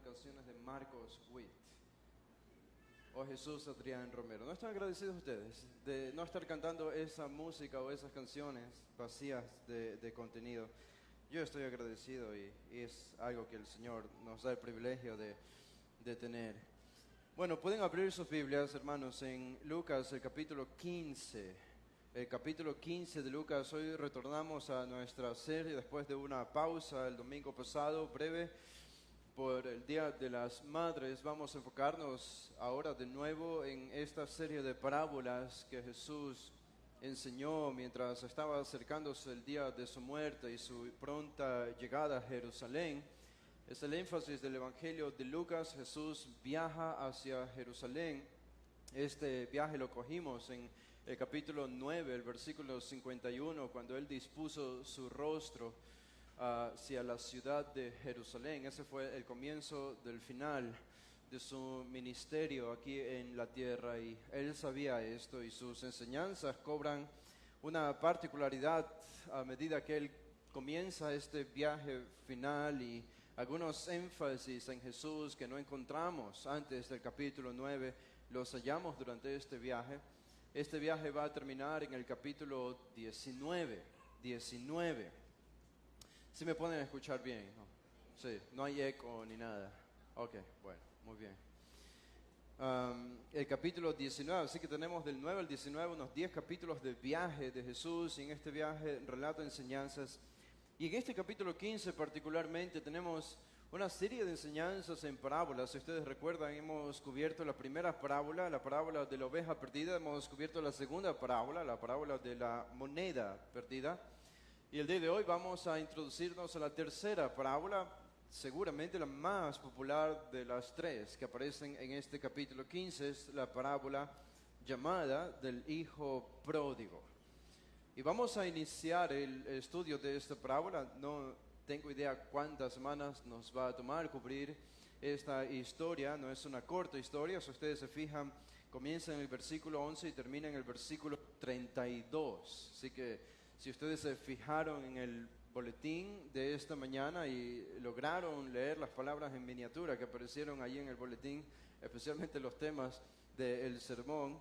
canciones de Marcos Witt o Jesús Adrián Romero. ¿No están agradecidos ustedes de no estar cantando esa música o esas canciones vacías de contenido? Yo estoy agradecido y es algo que el Señor nos da el privilegio de tener. Bueno, pueden abrir sus Biblias, hermanos, en Lucas, el capítulo 15. El capítulo 15 de Lucas. Hoy retornamos a nuestra serie después de una pausa el domingo pasado, breve, por el Día de las Madres. Vamos a enfocarnos ahora de nuevo en esta serie de parábolas que Jesús enseñó mientras estaba acercándose el día de su muerte y su pronta llegada a Jerusalén. Es el énfasis del Evangelio de Lucas. Jesús viaja hacia Jerusalén. Este viaje lo cogimos en el capítulo 9, el versículo 51, cuando Él dispuso su rostro hacia la ciudad de Jerusalén. Ese fue el comienzo del final de su ministerio aquí en la tierra, y Él sabía esto, y sus enseñanzas cobran una particularidad a medida que Él comienza este viaje final, y algunos énfasis en Jesús que no encontramos antes del capítulo 9 los hallamos durante este viaje. Este viaje va a terminar en el capítulo 19. ¿Sí me pueden escuchar bien? ¿No? Sí, no hay eco ni nada. Ok, bueno, muy bien. El capítulo 19, así que tenemos del 9 al 19 unos 10 capítulos de viaje de Jesús, y en este viaje relata enseñanzas. Y en este capítulo 15 particularmente tenemos una serie de enseñanzas en parábolas. Si ustedes recuerdan, hemos cubierto la primera parábola, la parábola de la oveja perdida. Hemos cubierto la segunda parábola, la parábola de la moneda perdida. Y el día de hoy vamos a introducirnos a la tercera parábola, seguramente la más popular de las tres que aparecen en este capítulo 15. Es la parábola llamada del hijo pródigo. Y vamos a iniciar el estudio de esta parábola. No tengo idea cuántas semanas nos va a tomar cubrir esta historia. No es una corta historia. Si ustedes se fijan, comienza en el versículo 11 y termina en el versículo 32. Así que si ustedes se fijaron en el boletín de esta mañana y lograron leer las palabras en miniatura que aparecieron allí en el boletín, especialmente los temas del sermón,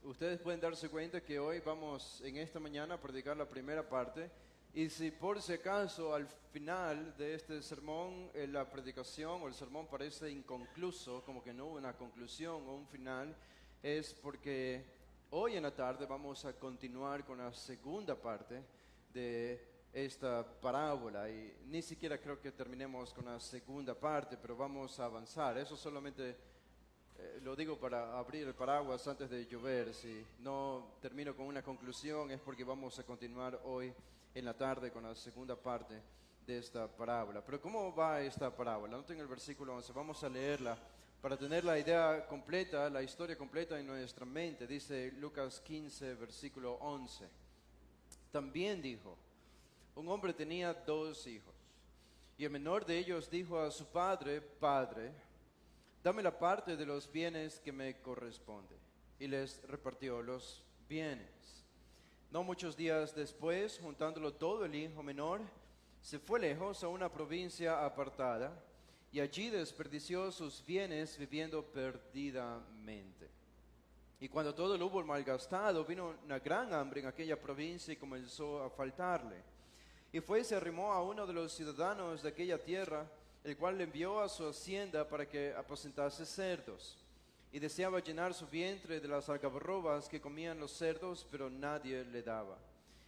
ustedes pueden darse cuenta que hoy vamos en esta mañana a predicar la primera parte. Y si por si acaso al final de este sermón la predicación o el sermón parece inconcluso, como que no hubo una conclusión o un final, es porque hoy en la tarde vamos a continuar con la segunda parte de esta parábola, y ni siquiera creo que terminemos con la segunda parte, pero vamos a avanzar. Eso solamente lo digo para abrir el paraguas antes de llover. Si no termino con una conclusión es porque vamos a continuar hoy en la tarde con la segunda parte de esta parábola. Pero ¿cómo va esta parábola? Noten el versículo 11, vamos a leerla para tener la idea completa, la historia completa en nuestra mente. Dice Lucas 15, versículo 11. También dijo: un hombre tenía 2 hijos, y el menor de ellos dijo a su padre: Padre, dame la parte de los bienes que me corresponde. Y les repartió los bienes. No muchos días después, juntándolo todo, el hijo menor se fue lejos a una provincia apartada, y allí desperdició sus bienes viviendo perdidamente. Y cuando todo lo hubo malgastado, vino una gran hambre en aquella provincia y comenzó a faltarle. Y fue y se arrimó a uno de los ciudadanos de aquella tierra, el cual le envió a su hacienda para que apacentase cerdos. Y deseaba llenar su vientre de las algarrobas que comían los cerdos, pero nadie le daba.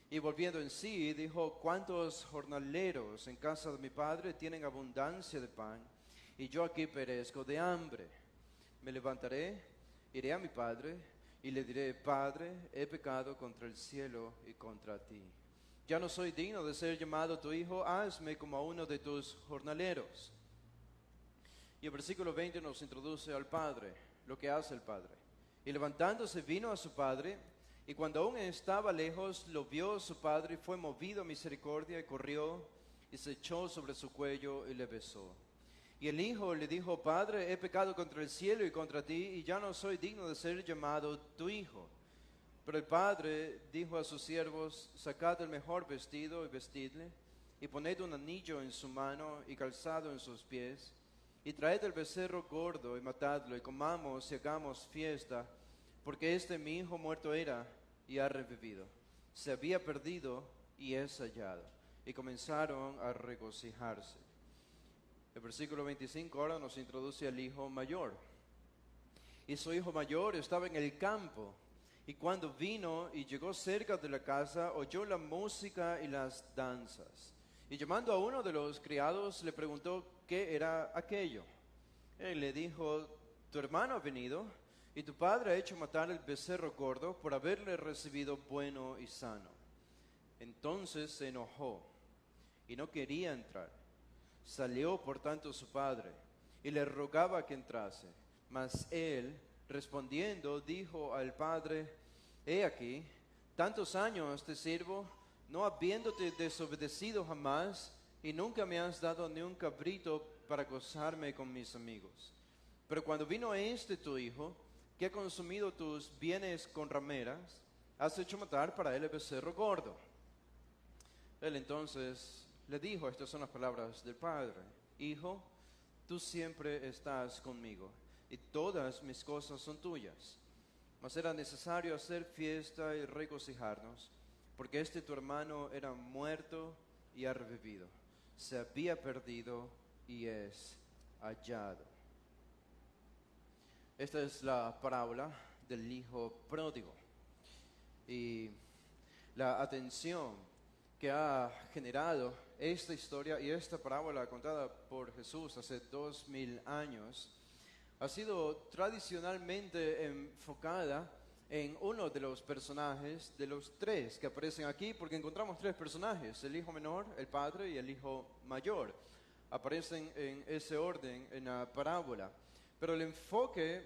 Y volviendo en sí, dijo: ¿cuántos jornaleros en casa de mi padre tienen abundancia de pan, y yo aquí perezco de hambre? Me levantaré, iré a mi padre, y le diré: Padre, he pecado contra el cielo y contra ti. Ya no soy digno de ser llamado tu hijo, hazme como a uno de tus jornaleros. Y el versículo 20 nos introduce al padre, lo que hace el padre. Y levantándose vino a su padre, y cuando aún estaba lejos, lo vio su padre, y fue movido a misericordia, y corrió, y se echó sobre su cuello, y le besó. Y el hijo le dijo: Padre, he pecado contra el cielo y contra ti, y ya no soy digno de ser llamado tu hijo. Pero el padre dijo a sus siervos: sacad el mejor vestido y vestidle, y poned un anillo en su mano y calzado en sus pies, y traed el becerro gordo y matadlo, y comamos y hagamos fiesta, porque mi hijo muerto era y ha revivido. Se había perdido y es hallado. Y comenzaron a regocijarse. El versículo 25 ahora nos introduce al hijo mayor. Y su hijo mayor estaba en el campo, y cuando vino y llegó cerca de la casa, oyó la música y las danzas. Y llamando a uno de los criados, le preguntó qué era aquello. Él le dijo: tu hermano ha venido, y tu padre ha hecho matar el becerro gordo por haberle recibido bueno y sano. Entonces se enojó y no quería entrar. Salió por tanto su padre y le rogaba que entrase. Mas él, respondiendo, dijo al padre: he aquí, tantos años te sirvo, no habiéndote desobedecido jamás, y nunca me has dado ni un cabrito para gozarme con mis amigos. Pero cuando vino tu hijo, que ha consumido tus bienes con rameras, has hecho matar para él el becerro gordo. Él entonces le dijo, estas son las palabras del padre: hijo, tú siempre estás conmigo, y todas mis cosas son tuyas. Mas era necesario hacer fiesta y regocijarnos, porque tu hermano era muerto y ha revivido. Se había perdido y es hallado. Esta es la parábola del hijo pródigo. Y la atención que ha generado esta historia y esta parábola contada por Jesús hace 2000 años ha sido tradicionalmente enfocada en uno de los personajes de los tres que aparecen aquí, porque encontramos tres personajes: el hijo menor, el padre y el hijo mayor. Aparecen en ese orden en la parábola. Pero el enfoque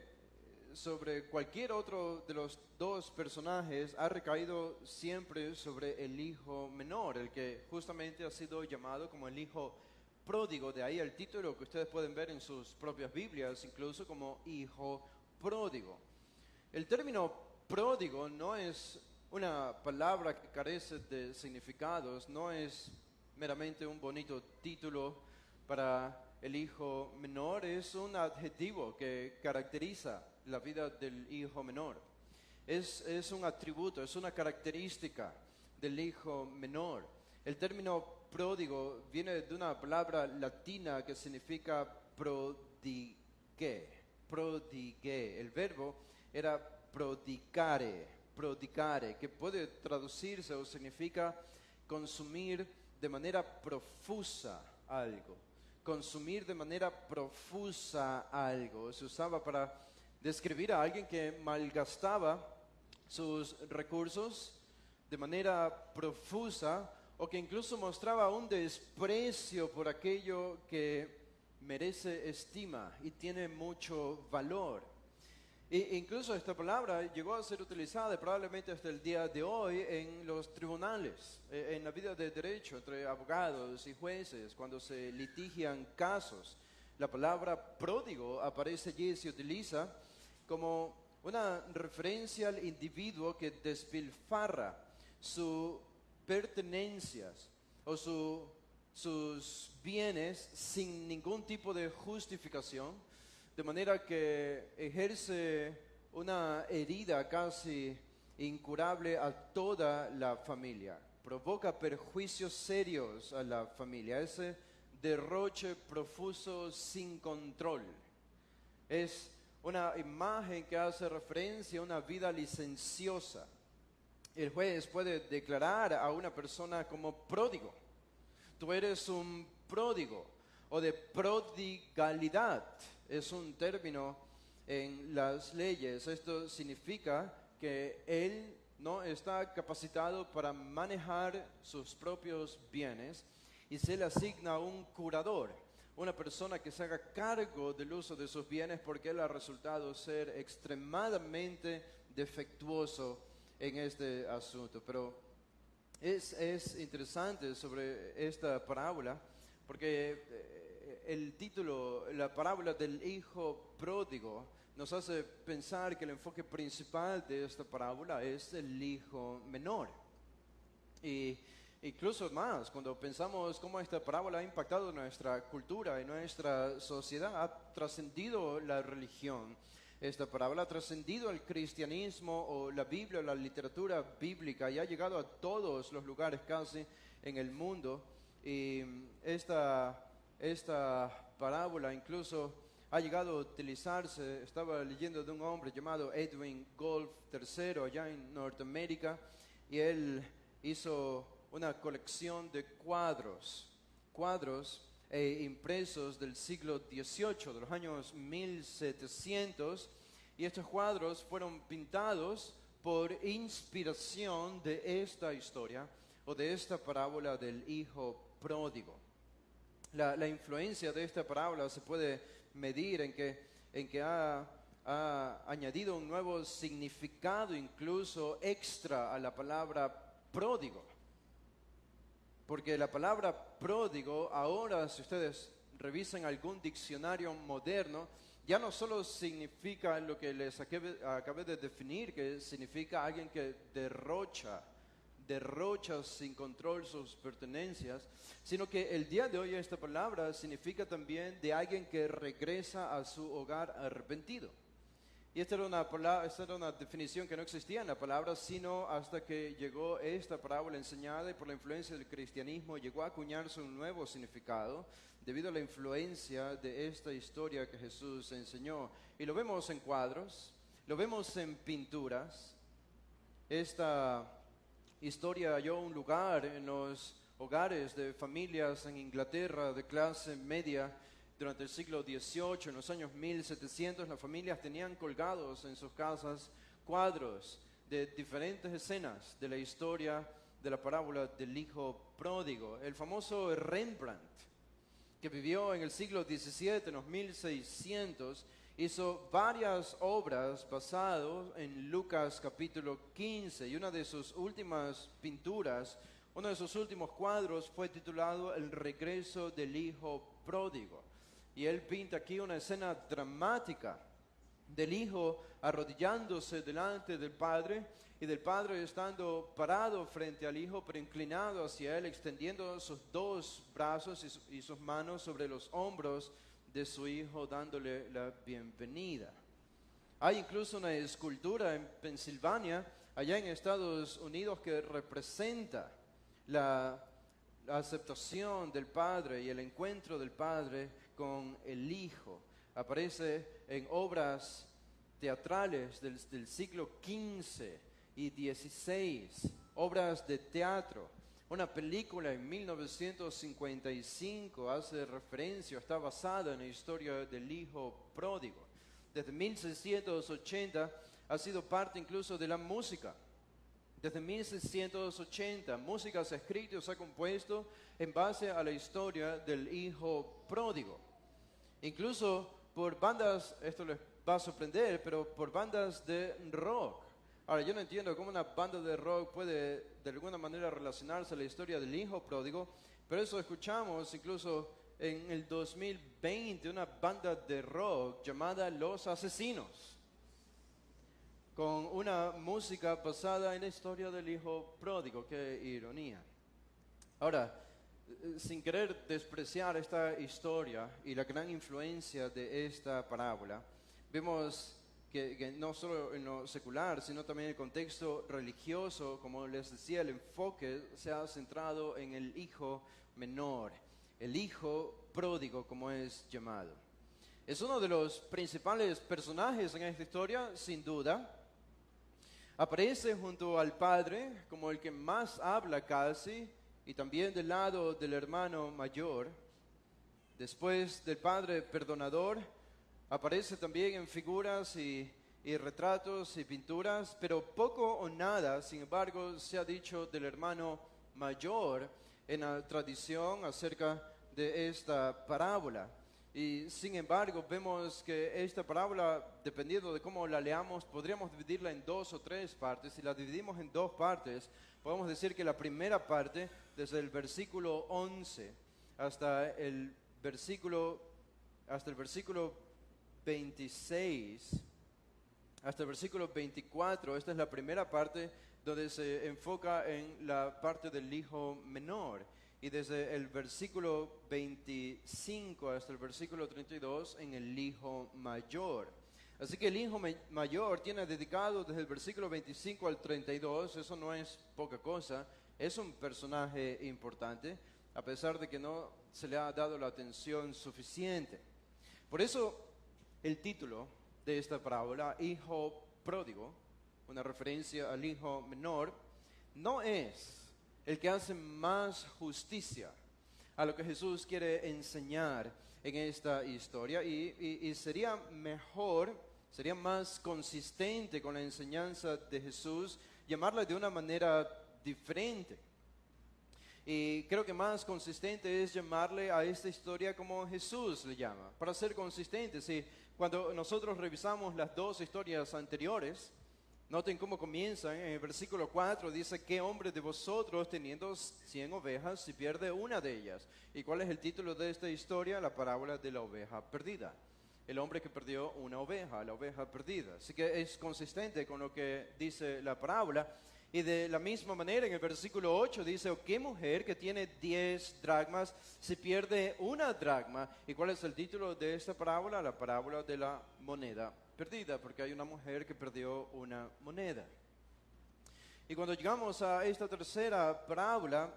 sobre cualquier otro de los dos personajes ha recaído siempre sobre el hijo menor, el que justamente ha sido llamado como el hijo pródigo. De ahí el título que ustedes pueden ver en sus propias Biblias, incluso como hijo pródigo. El término pródigo no es una palabra que carece de significados, no es meramente un bonito título para el hijo menor, es un adjetivo que caracteriza la vida del hijo menor. Es un atributo, es una característica del hijo menor. El término pródigo viene de una palabra latina que significa prodigué. El verbo era prodigare, que puede traducirse o significa consumir de manera profusa algo. Consumir de manera profusa algo. Se usaba para describir a alguien que malgastaba sus recursos de manera profusa, o que incluso mostraba un desprecio por aquello que merece estima y tiene mucho valor. E incluso esta palabra llegó a ser utilizada probablemente hasta el día de hoy en los tribunales, en la vida de derecho entre abogados y jueces, cuando se litigian casos. La palabra pródigo aparece allí y se utiliza como una referencia al individuo que despilfarra sus pertenencias o sus bienes sin ningún tipo de justificación, de manera que ejerce una herida casi incurable a toda la familia, provoca perjuicios serios a la familia, ese derroche profuso sin control. Es una imagen que hace referencia a una vida licenciosa. El juez puede declarar a una persona como pródigo: tú eres un pródigo, o de prodigalidad. Es un término en las leyes. Esto significa que él no está capacitado para manejar sus propios bienes y se le asigna un curador, una persona que se haga cargo del uso de sus bienes, porque él ha resultado ser extremadamente defectuoso en este asunto. Pero es interesante sobre esta parábola, porque el título, la parábola del hijo pródigo, nos hace pensar que el enfoque principal de esta parábola es el hijo menor. Y Incluso más, cuando pensamos cómo esta parábola ha impactado nuestra cultura y nuestra sociedad, ha trascendido la religión. Esta parábola ha trascendido el cristianismo o la Biblia o la literatura bíblica y ha llegado a todos los lugares casi en el mundo. Y esta parábola incluso ha llegado a utilizarse. Estaba leyendo de un hombre llamado Edwin Golf III allá en Norteamérica, y él hizo una colección de cuadros impresos del siglo XVIII, de los años 1700, y estos cuadros fueron pintados por inspiración de esta historia o de esta parábola del hijo pródigo. La influencia de esta parábola se puede medir en que ha añadido un nuevo significado, incluso extra, a la palabra pródigo. Porque la palabra pródigo ahora, si ustedes revisan algún diccionario moderno, ya no solo significa lo que les acabé de definir, que significa alguien que derrocha sin control sus pertenencias, sino que el día de hoy esta palabra significa también de alguien que regresa a su hogar arrepentido. Y esta era una definición que no existía en la palabra, sino hasta que llegó esta parábola enseñada y por la influencia del cristianismo llegó a acuñarse un nuevo significado debido a la influencia de esta historia que Jesús enseñó. Y lo vemos en cuadros, lo vemos en pinturas. Esta historia halló un lugar en los hogares de familias en Inglaterra de clase media. Durante el siglo XVIII, en los años 1700, las familias tenían colgados en sus casas cuadros de diferentes escenas de la historia de la parábola del hijo pródigo. El famoso Rembrandt, que vivió en el siglo XVII, en los 1600, hizo varias obras basadas en Lucas capítulo 15, y una de sus últimas pinturas, uno de sus últimos cuadros fue titulado El regreso del hijo pródigo. Y él pinta aquí una escena dramática del hijo arrodillándose delante del padre, y del padre estando parado frente al hijo, pero inclinado hacia él, extendiendo sus dos brazos y sus manos sobre los hombros de su hijo, dándole la bienvenida. Hay incluso una escultura en Pensilvania, allá en Estados Unidos, que representa la aceptación del padre y el encuentro del padre con el hijo. Aparece en obras teatrales del siglo XV y XVI, obras de teatro. Una película en 1955 hace referencia, está basada en la historia del hijo pródigo. Desde 1680 ha sido parte incluso de la música. Desde 1680, música se ha escrito, se ha compuesto en base a la historia del hijo pródigo. Incluso por bandas, esto les va a sorprender, pero por bandas de rock. Ahora, yo no entiendo cómo una banda de rock puede de alguna manera relacionarse a la historia del hijo pródigo, pero eso escuchamos incluso en el 2020, una banda de rock llamada Los Asesinos, con una música basada en la historia del hijo pródigo. Qué ironía. Ahora, sin querer despreciar esta historia y la gran influencia de esta parábola, vemos que no solo en lo secular, sino también en el contexto religioso, como les decía, el enfoque se ha centrado en el hijo menor, el hijo pródigo, como es llamado. Es uno de los principales personajes en esta historia, sin duda. Aparece junto al padre como el que más habla casi, y también del lado del hermano mayor. Después del padre perdonador, aparece también en figuras y retratos y pinturas, pero poco o nada, sin embargo, se ha dicho del hermano mayor en la tradición acerca de esta parábola. Y sin embargo, vemos que esta parábola, dependiendo de cómo la leamos, podríamos dividirla en 2 o 3 partes. Si la dividimos en 2 partes, podemos decir que la primera parte, desde el versículo 11 hasta el versículo 26, hasta el versículo 24, esta es la primera parte donde se enfoca en la parte del hijo menor. Y desde el versículo 25 hasta el versículo 32 en el hijo mayor. Así que el hijo mayor tiene dedicado desde el versículo 25 al 32, eso no es poca cosa, es un personaje importante, a pesar de que no se le ha dado la atención suficiente. Por eso el título de esta parábola, hijo pródigo, una referencia al hijo menor, no es el que hace más justicia a lo que Jesús quiere enseñar en esta historia y sería mejor, sería más consistente con la enseñanza de Jesús llamarla de una manera diferente. Y creo que más consistente es llamarle a esta historia como Jesús le llama, para ser consistentes. Y cuando nosotros revisamos las dos historias anteriores, noten cómo comienzan. En el versículo 4 dice: ¿qué hombre de vosotros, teniendo 100 ovejas, si pierde una de ellas? ¿Y cuál es el título de esta historia? La parábola de la oveja perdida. El hombre que perdió una oveja, la oveja perdida. Así que es consistente con lo que dice la parábola. Y de la misma manera, en el versículo 8 dice: ¿o qué mujer que tiene 10 dracmas si pierde una dracma? ¿Y cuál es el título de esta parábola? La parábola de la moneda perdida, porque hay una mujer que perdió una moneda. Y cuando llegamos a esta tercera parábola,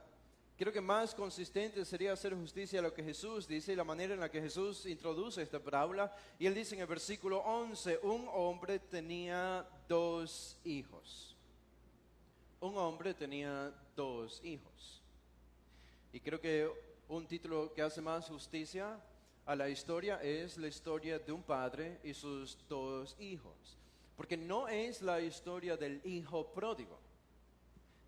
creo que más consistente sería hacer justicia a lo que Jesús dice y la manera en la que Jesús introduce esta parábola. Y él dice en el versículo 11: un hombre tenía 2 hijos. Un hombre tenía 2 hijos. Y creo que un título que hace más justicia a la historia es la historia de un padre y sus 2 hijos. Porque no es la historia del hijo pródigo.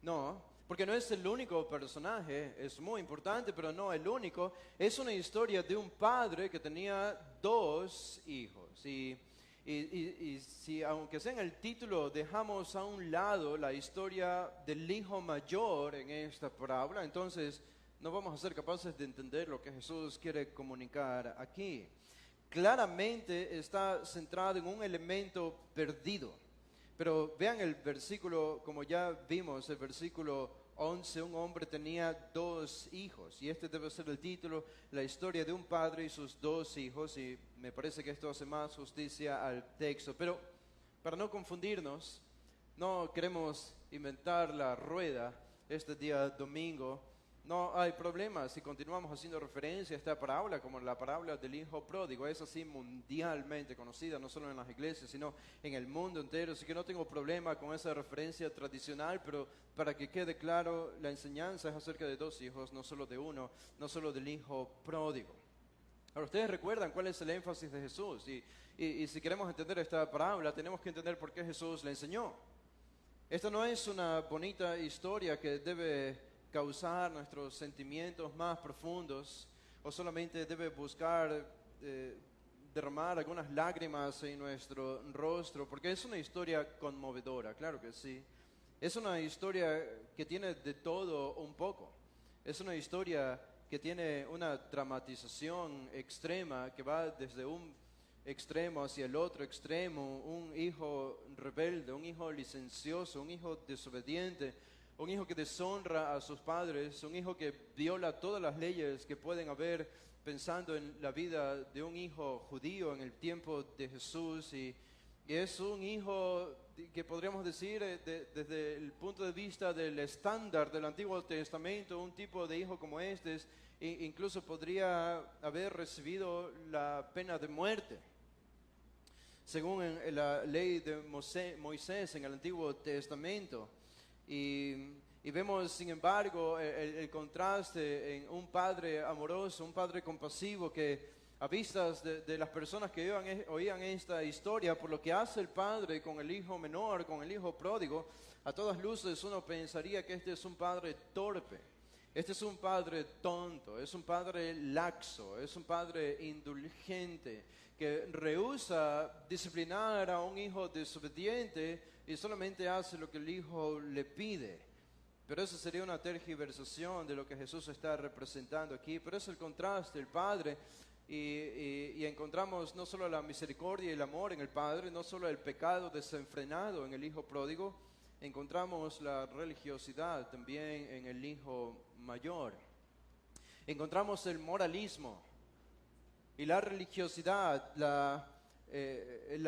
No, porque no es el único personaje, es muy importante, pero no el único. Es una historia de un padre que tenía 2 hijos. Y si, aunque sea en el título, dejamos a un lado la historia del hijo mayor en esta parábola, entonces no vamos a ser capaces de entender lo que Jesús quiere comunicar aquí. Claramente está centrado en un elemento perdido. Pero vean el versículo, como ya vimos, el versículo 11, un hombre tenía 2 hijos. Y este debe ser el título, la historia de un padre y sus 2 hijos. Y me parece que esto hace más justicia al texto. Pero para no confundirnos, no queremos inventar la rueda este día domingo. No hay problema si continuamos haciendo referencia a esta parábola como la parábola del hijo pródigo. Es así mundialmente conocida, no solo en las iglesias, sino en el mundo entero. Así que no tengo problema con esa referencia tradicional, pero para que quede claro, la enseñanza es acerca de 2 hijos, no solo de uno, no solo del hijo pródigo. Ahora, ustedes recuerdan cuál es el énfasis de Jesús. Y si queremos entender esta parábola, tenemos que entender por qué Jesús la enseñó. Esta no es una bonita historia que debe causar nuestros sentimientos más profundos o solamente debe buscar derramar algunas lágrimas en nuestro rostro, porque es una historia conmovedora, claro que sí. Es una historia que tiene de todo un poco. Es una historia que tiene una dramatización extrema que va desde un extremo hacia el otro extremo, un hijo rebelde, un hijo licencioso, un hijo desobediente, un hijo que deshonra a sus padres, un hijo que viola todas las leyes que pueden haber pensando en la vida de un hijo judío en el tiempo de Jesús. Y es un hijo que podríamos decir desde el punto de vista del estándar del Antiguo Testamento, un tipo de hijo como este incluso podría haber recibido la pena de muerte. Según en la ley de Moisés en el Antiguo Testamento. Y vemos, sin embargo, el contraste en un padre amoroso, un padre compasivo que a vistas de las personas que oían esta historia, por lo que hace el padre con el hijo menor, con el hijo pródigo, a todas luces uno pensaría que este es un padre torpe, este es un padre tonto, es un padre laxo, es un padre indulgente, que rehúsa disciplinar a un hijo desobediente y solamente hace lo que el hijo le pide. Pero eso sería una tergiversación de lo que Jesús está representando aquí. Pero es el contraste, el Padre, y encontramos no solo la misericordia y el amor en el Padre, no solo el pecado desenfrenado en el Hijo pródigo, encontramos la religiosidad también en el hijo mayor. Encontramos el moralismo y la religiosidad, la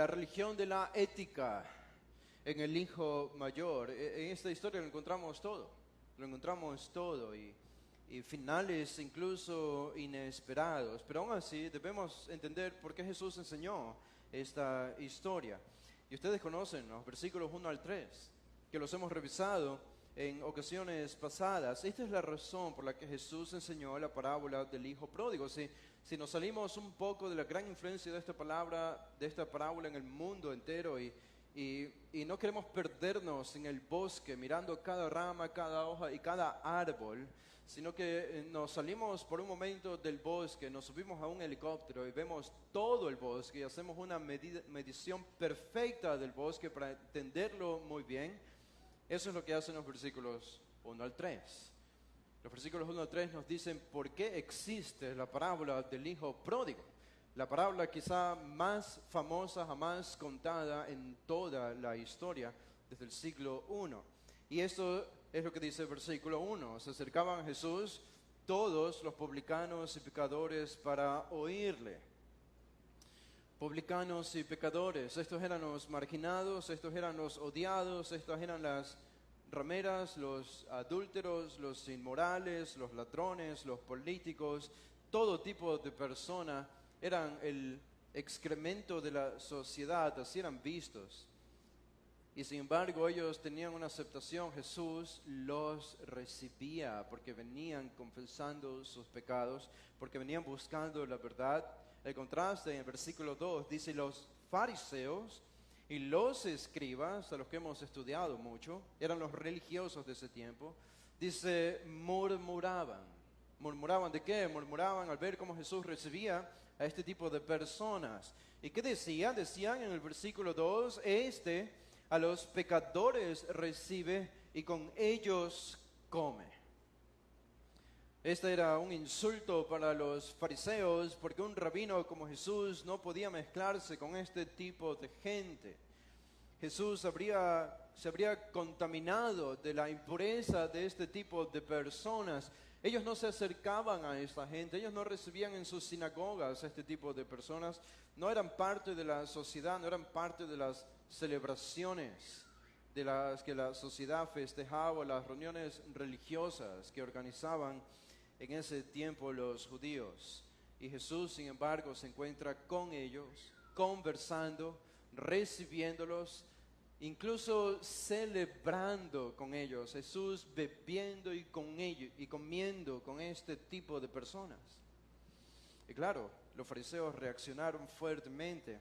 religión de la ética en el hijo mayor. En esta historia lo encontramos todo y finales incluso inesperados. Pero aún así debemos entender por qué Jesús enseñó esta historia. Y ustedes conocen los versículos 1 al 3, que los hemos revisado en ocasiones pasadas. Esta es la razón por la que Jesús enseñó la parábola del hijo pródigo. Si nos salimos un poco de la gran influencia de esta parábola en el mundo entero y no queremos perdernos en el bosque mirando cada rama, cada hoja y cada árbol, sino que nos salimos por un momento del bosque, nos subimos a un helicóptero y vemos todo el bosque y hacemos una medición perfecta del bosque para entenderlo muy bien. Eso es lo que hacen los versículos 1 al 3. Los versículos 1 al 3 nos dicen por qué existe la parábola del hijo pródigo. La parábola quizá más famosa jamás contada en toda la historia desde el siglo I. Y esto es lo que dice el versículo 1. Se acercaban a Jesús todos los publicanos y pecadores para oírle. Publicanos y pecadores, estos eran los marginados, estos eran los odiados, estas eran las rameras, los adúlteros, los inmorales, los ladrones, los políticos, todo tipo de persona eran el excremento de la sociedad, así eran vistos. Y sin embargo ellos tenían una aceptación. Jesús los recibía porque venían confesando sus pecados, porque venían buscando la verdad. El contraste en el versículo 2 dice: los fariseos y los escribas, a los que hemos estudiado mucho, eran los religiosos de ese tiempo, dice, murmuraban. ¿Murmuraban de qué? Murmuraban al ver cómo Jesús recibía a este tipo de personas. ¿Y qué decían? Decían en el versículo 2, a los pecadores recibe y con ellos come. Este era un insulto para los fariseos, porque un rabino como Jesús no podía mezclarse con este tipo de gente. Jesús se habría contaminado de la impureza de este tipo de personas. Ellos no se acercaban a esta gente, ellos no recibían en sus sinagogas a este tipo de personas, no eran parte de la sociedad, no eran parte de las celebraciones de las que la sociedad festejaba, las reuniones religiosas que organizaban en ese tiempo los judíos. Y Jesús, sin embargo, se encuentra con ellos, conversando, recibiéndolos, incluso celebrando con ellos. Jesús bebiendo y comiendo con este tipo de personas. Y claro, los fariseos reaccionaron fuertemente.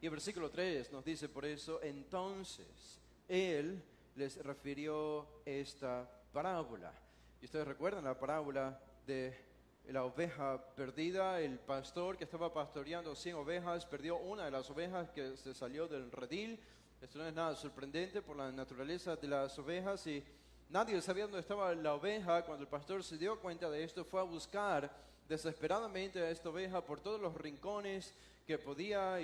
Y el versículo 3 nos dice por eso, entonces Él les refirió esta parábola. Y ustedes recuerdan la parábola de la oveja perdida. El pastor que estaba pastoreando 100 ovejas perdió una de las ovejas que se salió del redil. Esto no es nada sorprendente por la naturaleza de las ovejas y nadie sabía dónde estaba la oveja. Cuando el pastor se dio cuenta de esto, fue a buscar desesperadamente a esta oveja por todos los rincones que podía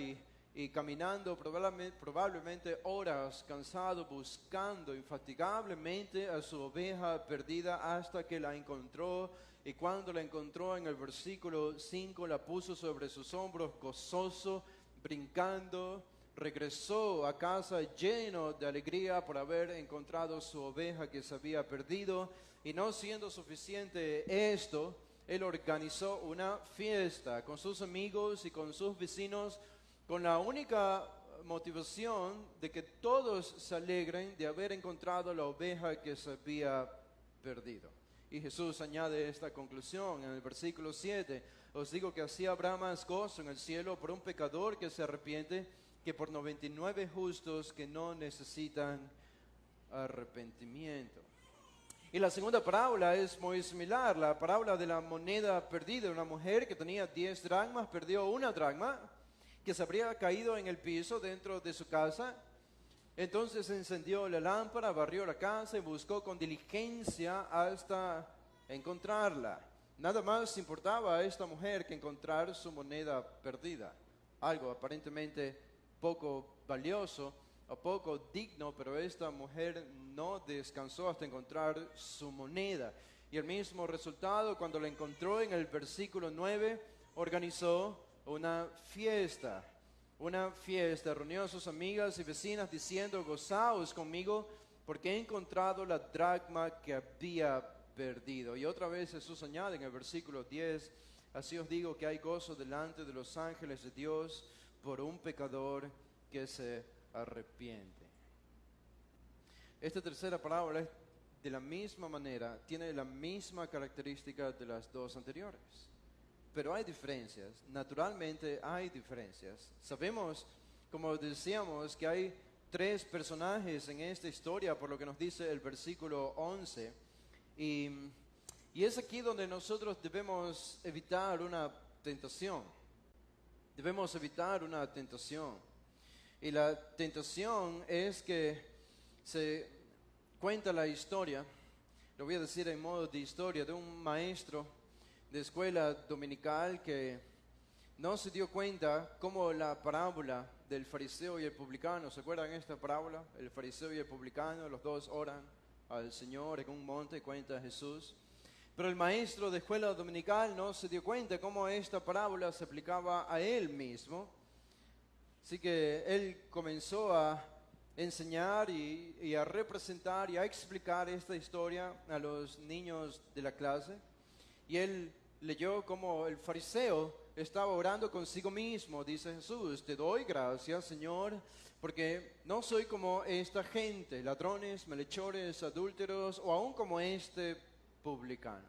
y caminando probablemente horas, cansado, buscando infatigablemente a su oveja perdida hasta que la encontró. Y cuando la encontró, en el versículo 5, la puso sobre sus hombros gozoso, brincando. Regresó a casa lleno de alegría por haber encontrado su oveja que se había perdido. Y no siendo suficiente esto, él organizó una fiesta con sus amigos y con sus vecinos, con la única motivación de que todos se alegren de haber encontrado la oveja que se había perdido. Y Jesús añade esta conclusión en el versículo 7. Os digo que así habrá más gozo en el cielo por un pecador que se arrepiente que por 99 justos que no necesitan arrepentimiento. Y la segunda parábola es muy similar, la parábola de la moneda perdida. Una mujer que tenía 10 dracmas perdió una dracma que se habría caído en el piso dentro de su casa. Entonces encendió la lámpara, barrió la casa y buscó con diligencia hasta encontrarla. Nada más importaba a esta mujer que encontrar su moneda perdida, algo aparentemente poco valioso, poco digno, pero esta mujer no descansó hasta encontrar su moneda. Y el mismo resultado, cuando la encontró en el versículo 9, organizó una fiesta. Una fiesta, reunió a sus amigas y vecinas diciendo: gozaos conmigo, porque he encontrado la dracma que había perdido. Y otra vez Jesús añade en el versículo 10: así os digo que hay gozo delante de los ángeles de Dios por un pecador que se arrepiente. Esta tercera parábola, de la misma manera, tiene la misma característica de las dos anteriores. Pero hay diferencias, naturalmente hay diferencias. Sabemos, como decíamos, que hay tres personajes en esta historia, por lo que nos dice el versículo 11. Y es aquí donde nosotros debemos evitar una tentación. Debemos evitar una tentación. Y la tentación es que se cuenta la historia, lo voy a decir en modo de historia, de un maestro de escuela dominical que no se dio cuenta cómo la parábola del fariseo y el publicano, ¿se acuerdan esta parábola? El fariseo y el publicano, los dos oran al Señor en un monte, cuenta Jesús. Pero el maestro de escuela dominical no se dio cuenta cómo esta parábola se aplicaba a él mismo. Así que él comenzó a enseñar y a representar y a explicar esta historia a los niños de la clase. Y él leyó como el fariseo estaba orando consigo mismo. Dice Jesús: te doy gracias, Señor, porque no soy como esta gente, ladrones, malhechores, adúlteros o aún como este publicano.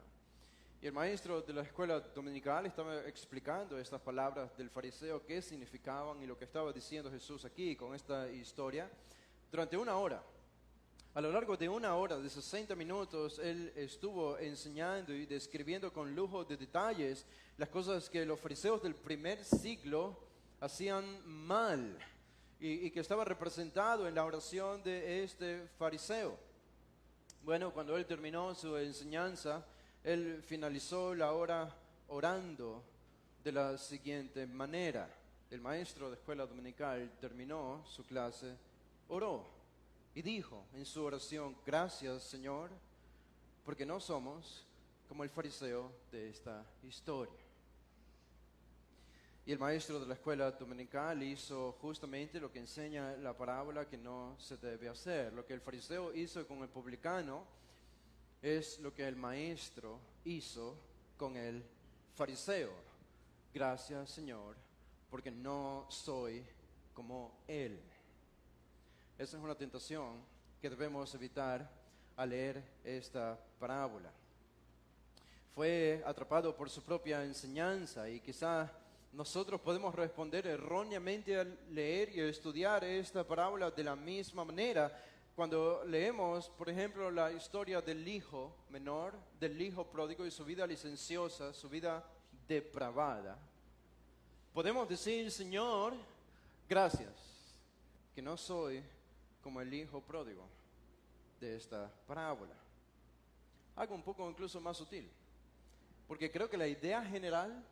Y el maestro de la escuela dominical estaba explicando estas palabras del fariseo, qué significaban y lo que estaba diciendo Jesús aquí con esta historia, durante una hora. A lo largo de una hora, de 60 minutos, él estuvo enseñando y describiendo con lujo de detalles las cosas que los fariseos del primer siglo hacían mal y que estaba representado en la oración de este fariseo. Bueno, cuando él terminó su enseñanza, él finalizó la hora orando de la siguiente manera. El maestro de escuela dominical terminó su clase, oró y dijo en su oración: gracias, Señor, porque no somos como el fariseo de esta historia. Y el maestro de la escuela dominical hizo justamente lo que enseña la parábola que no se debe hacer. Lo que el fariseo hizo con el publicano es lo que el maestro hizo con el fariseo. Gracias, Señor, porque no soy como él. Esa es una tentación que debemos evitar al leer esta parábola. Fue atrapado por su propia enseñanza y quizá nosotros podemos responder erróneamente al leer y estudiar esta parábola de la misma manera. Cuando leemos, por ejemplo, la historia del hijo menor, del hijo pródigo y su vida licenciosa, su vida depravada, podemos decir: Señor, gracias, que no soy como el hijo pródigo de esta parábola. Algo un poco incluso más sutil, porque creo que la idea general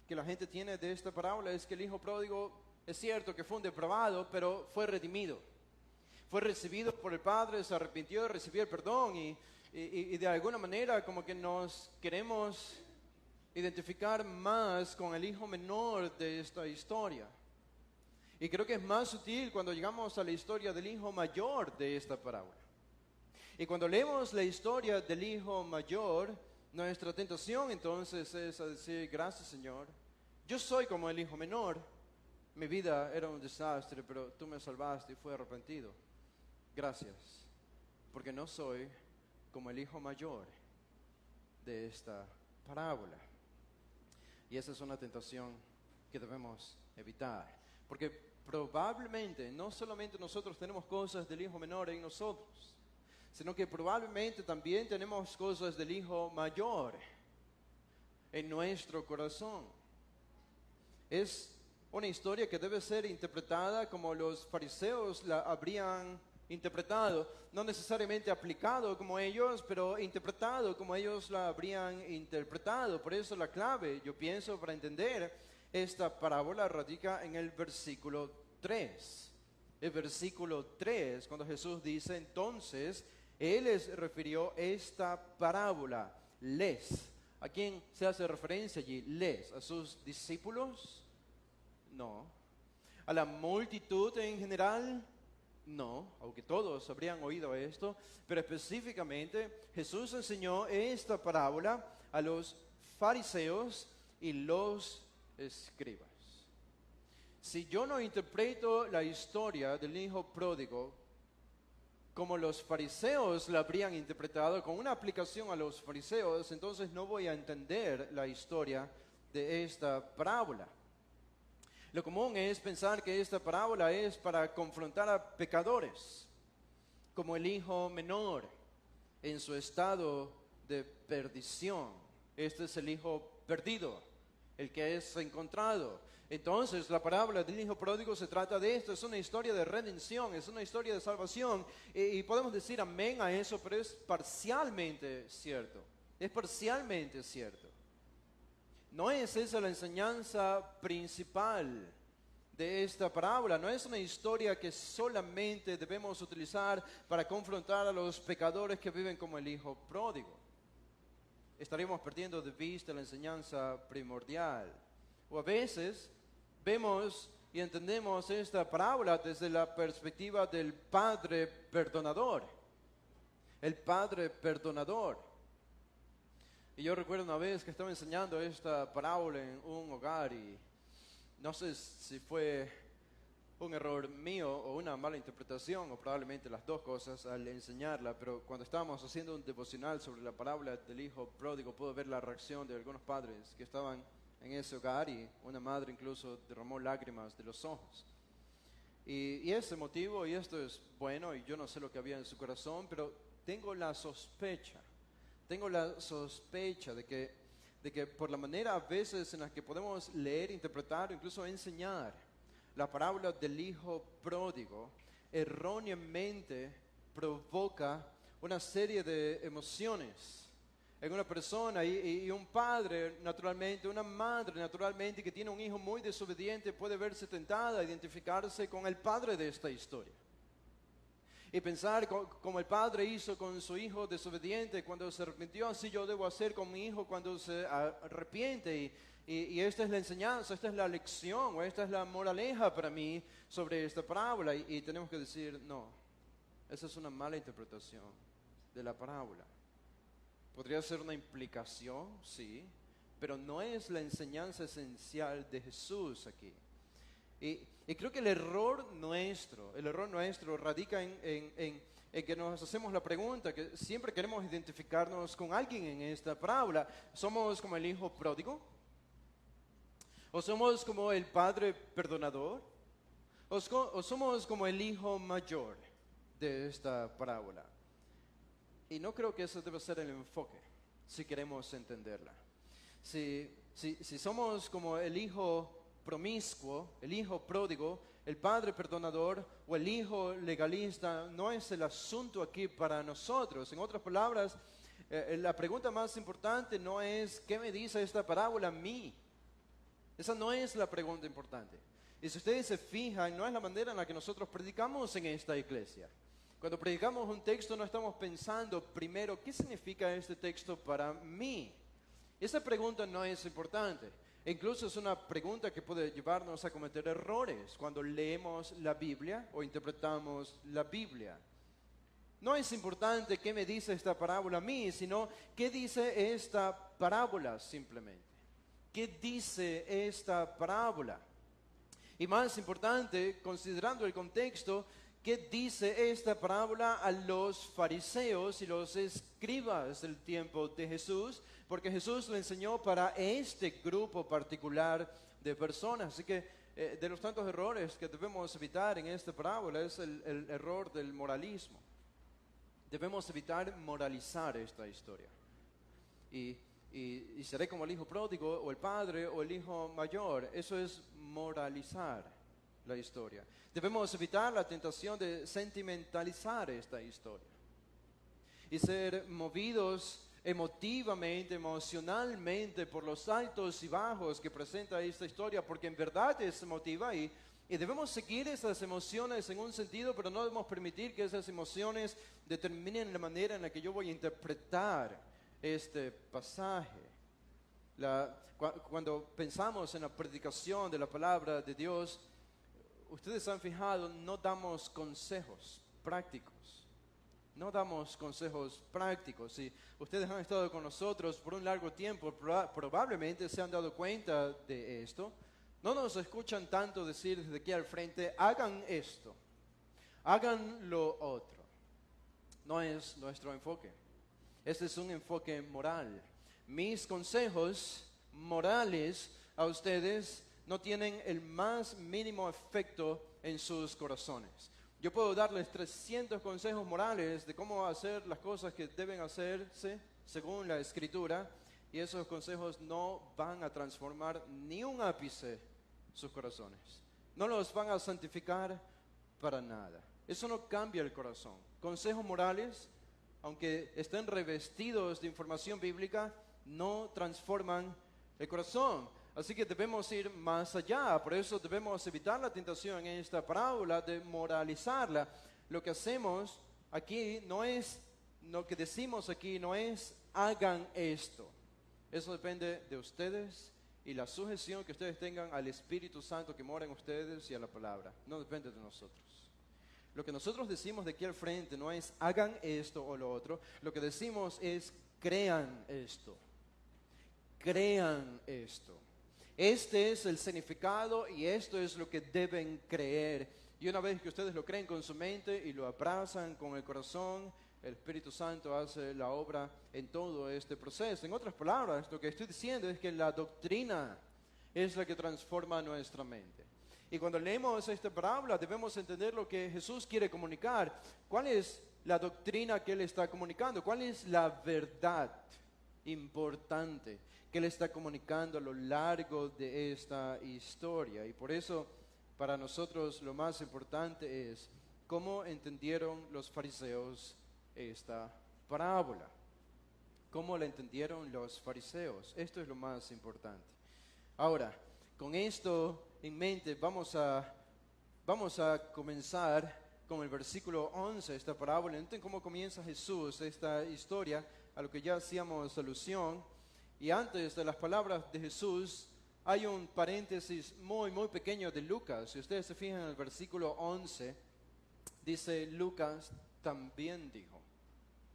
que la gente tiene de esta parábola es que el hijo pródigo es cierto que fue un depravado, pero fue redimido. Fue recibido por el Padre, se arrepintió, recibió el perdón y de alguna manera como que nos queremos identificar más con el hijo menor de esta historia. Y creo que es más sutil cuando llegamos a la historia del hijo mayor de esta parábola. Y cuando leemos la historia del hijo mayor, nuestra tentación entonces es a decir: gracias, Señor, yo soy como el hijo menor, mi vida era un desastre, pero tú me salvaste y fui arrepentido. Gracias, porque no soy como el hijo mayor de esta parábola. Y esa es una tentación que debemos evitar, porque probablemente no solamente nosotros tenemos cosas del hijo menor en nosotros, sino que probablemente también tenemos cosas del hijo mayor en nuestro corazón. Es una historia que debe ser interpretada como los fariseos la habrían interpretado, no necesariamente aplicado como ellos, pero interpretado como ellos la habrían interpretado. Por eso la clave, yo pienso, para entender esta parábola radica en el versículo 3. el versículo 3, cuando Jesús dice, entonces, Él les refirió esta parábola, les. ¿A quién se hace referencia allí? Les. ¿A sus discípulos? No. ¿A la multitud en general? No, aunque todos habrían oído esto, pero específicamente Jesús enseñó esta parábola a los fariseos y los escribas. Si yo no interpreto la historia del hijo pródigo como los fariseos la habrían interpretado, con una aplicación a los fariseos, entonces no voy a entender la historia de esta parábola. Lo común es pensar que esta parábola es para confrontar a pecadores, como el hijo menor en su estado de perdición. Este es el hijo perdido, el que es encontrado. Entonces, la parábola del hijo pródigo se trata de esto, es una historia de redención, es una historia de salvación, y podemos decir amén a eso, pero es parcialmente cierto, es parcialmente cierto. No es esa la enseñanza principal de esta parábola, no es una historia que solamente debemos utilizar para confrontar a los pecadores que viven como el hijo pródigo. Estaríamos perdiendo de vista la enseñanza primordial. O a veces vemos y entendemos esta parábola desde la perspectiva del Padre perdonador. El Padre perdonador. Y yo recuerdo una vez que estaba enseñando esta parábola en un hogar y no sé si fue un error mío o una mala interpretación o probablemente las dos cosas al enseñarla, pero cuando estábamos haciendo un devocional sobre la parábola del hijo pródigo pude ver la reacción de algunos padres que estaban en ese hogar y una madre incluso derramó lágrimas de los ojos. Y ese motivo, y esto es bueno y yo no sé lo que había en su corazón, pero tengo la sospecha de que por la manera a veces en la que podemos leer, interpretar o incluso enseñar la parábola del hijo pródigo, erróneamente provoca una serie de emociones en una persona y un padre naturalmente, una madre naturalmente que tiene un hijo muy desobediente puede verse tentada a identificarse con el padre de esta historia. Y pensar como el padre hizo con su hijo desobediente cuando se arrepintió, así yo debo hacer con mi hijo cuando se arrepiente. Y esta es la enseñanza, esta es la lección, o esta es la moraleja para mí sobre esta parábola. Y tenemos que decir, no, esa es una mala interpretación de la parábola. Podría ser una implicación, sí, pero no es la enseñanza esencial de Jesús aquí. Y creo que el error nuestro radica en que nos hacemos la pregunta, que siempre queremos identificarnos con alguien en esta parábola. ¿Somos como el hijo pródigo? ¿O somos como el padre perdonador? ¿O somos como el hijo mayor de esta parábola? Y no creo que eso debe ser el enfoque, si queremos entenderla. Si somos como el hijo promiscuo, el hijo pródigo, el padre perdonador o el hijo legalista, no es el asunto aquí para nosotros. En otras palabras, la pregunta más importante no es ¿qué me dice esta parábola a mí? Esa no es la pregunta importante. Y si ustedes se fijan, no es la manera en la que nosotros predicamos en esta iglesia. Cuando predicamos un texto no estamos pensando primero, ¿qué significa este texto para mí? Esa pregunta no es importante. E incluso es una pregunta que puede llevarnos a cometer errores cuando leemos la Biblia o interpretamos la Biblia. No es importante qué me dice esta parábola a mí, sino qué dice esta parábola simplemente. ¿Qué dice esta parábola? Y más importante, considerando el contexto, ¿qué dice esta parábola a los fariseos y los escribas del tiempo de Jesús? Porque Jesús lo enseñó para este grupo particular de personas. Así que de los tantos errores que debemos evitar en esta parábola es el error del moralismo. Debemos evitar moralizar esta historia. Y seré como el hijo pródigo o el padre o el hijo mayor. Eso es moralizar la historia. Debemos evitar la tentación de sentimentalizar esta historia y ser movidos emotivamente, emocionalmente por los altos y bajos que presenta esta historia, porque en verdad es emotiva y Y debemos seguir esas emociones en un sentido, pero no debemos permitir que esas emociones determinen la manera en la que yo voy a interpretar este pasaje. Cuando pensamos en la predicación de la palabra de Dios, ustedes han fijado, no damos consejos prácticos. No damos consejos prácticos. Si ustedes han estado con nosotros por un largo tiempo, probablemente se han dado cuenta de esto. No nos escuchan tanto decir desde aquí al frente, hagan esto, hagan lo otro. No es nuestro enfoque. Este es un enfoque moral. Mis consejos morales a ustedes no tienen el más mínimo efecto en sus corazones. Yo puedo darles 300 consejos morales de cómo hacer las cosas que deben hacerse según la Escritura, y esos consejos no van a transformar ni un ápice sus corazones. No los van a santificar para nada. Eso no cambia el corazón. Consejos morales, aunque estén revestidos de información bíblica, no transforman el corazón. Así que debemos ir más allá. Por eso debemos evitar la tentación en esta parábola de moralizarla. Lo que hacemos aquí no es, lo que decimos aquí no es hagan esto. Eso depende de ustedes y la sujeción que ustedes tengan al Espíritu Santo que mora en ustedes y a la palabra. No depende de nosotros. Lo que nosotros decimos de aquí al frente no es hagan esto o lo otro. Lo que decimos es crean esto. Crean esto. Este es el significado y esto es lo que deben creer. Y una vez que ustedes lo creen con su mente y lo abrazan con el corazón, el Espíritu Santo hace la obra en todo este proceso. En otras palabras, lo que estoy diciendo es que la doctrina es la que transforma nuestra mente. Y cuando leemos esta parábola debemos entender lo que Jesús quiere comunicar. ¿Cuál es la doctrina que Él está comunicando? ¿Cuál es la verdad importante que Él está comunicando a lo largo de esta historia? Y por eso, para nosotros lo más importante es cómo entendieron los fariseos esta parábola. ¿Cómo la entendieron los fariseos? Esto es lo más importante. Ahora, con esto en mente, vamos a comenzar con el versículo 11, esta parábola. Entienden cómo comienza Jesús esta historia, a lo que ya hacíamos alusión. Y antes de las palabras de Jesús, hay un paréntesis muy, muy pequeño de Lucas. Si ustedes se fijan en el versículo 11, dice Lucas también dijo.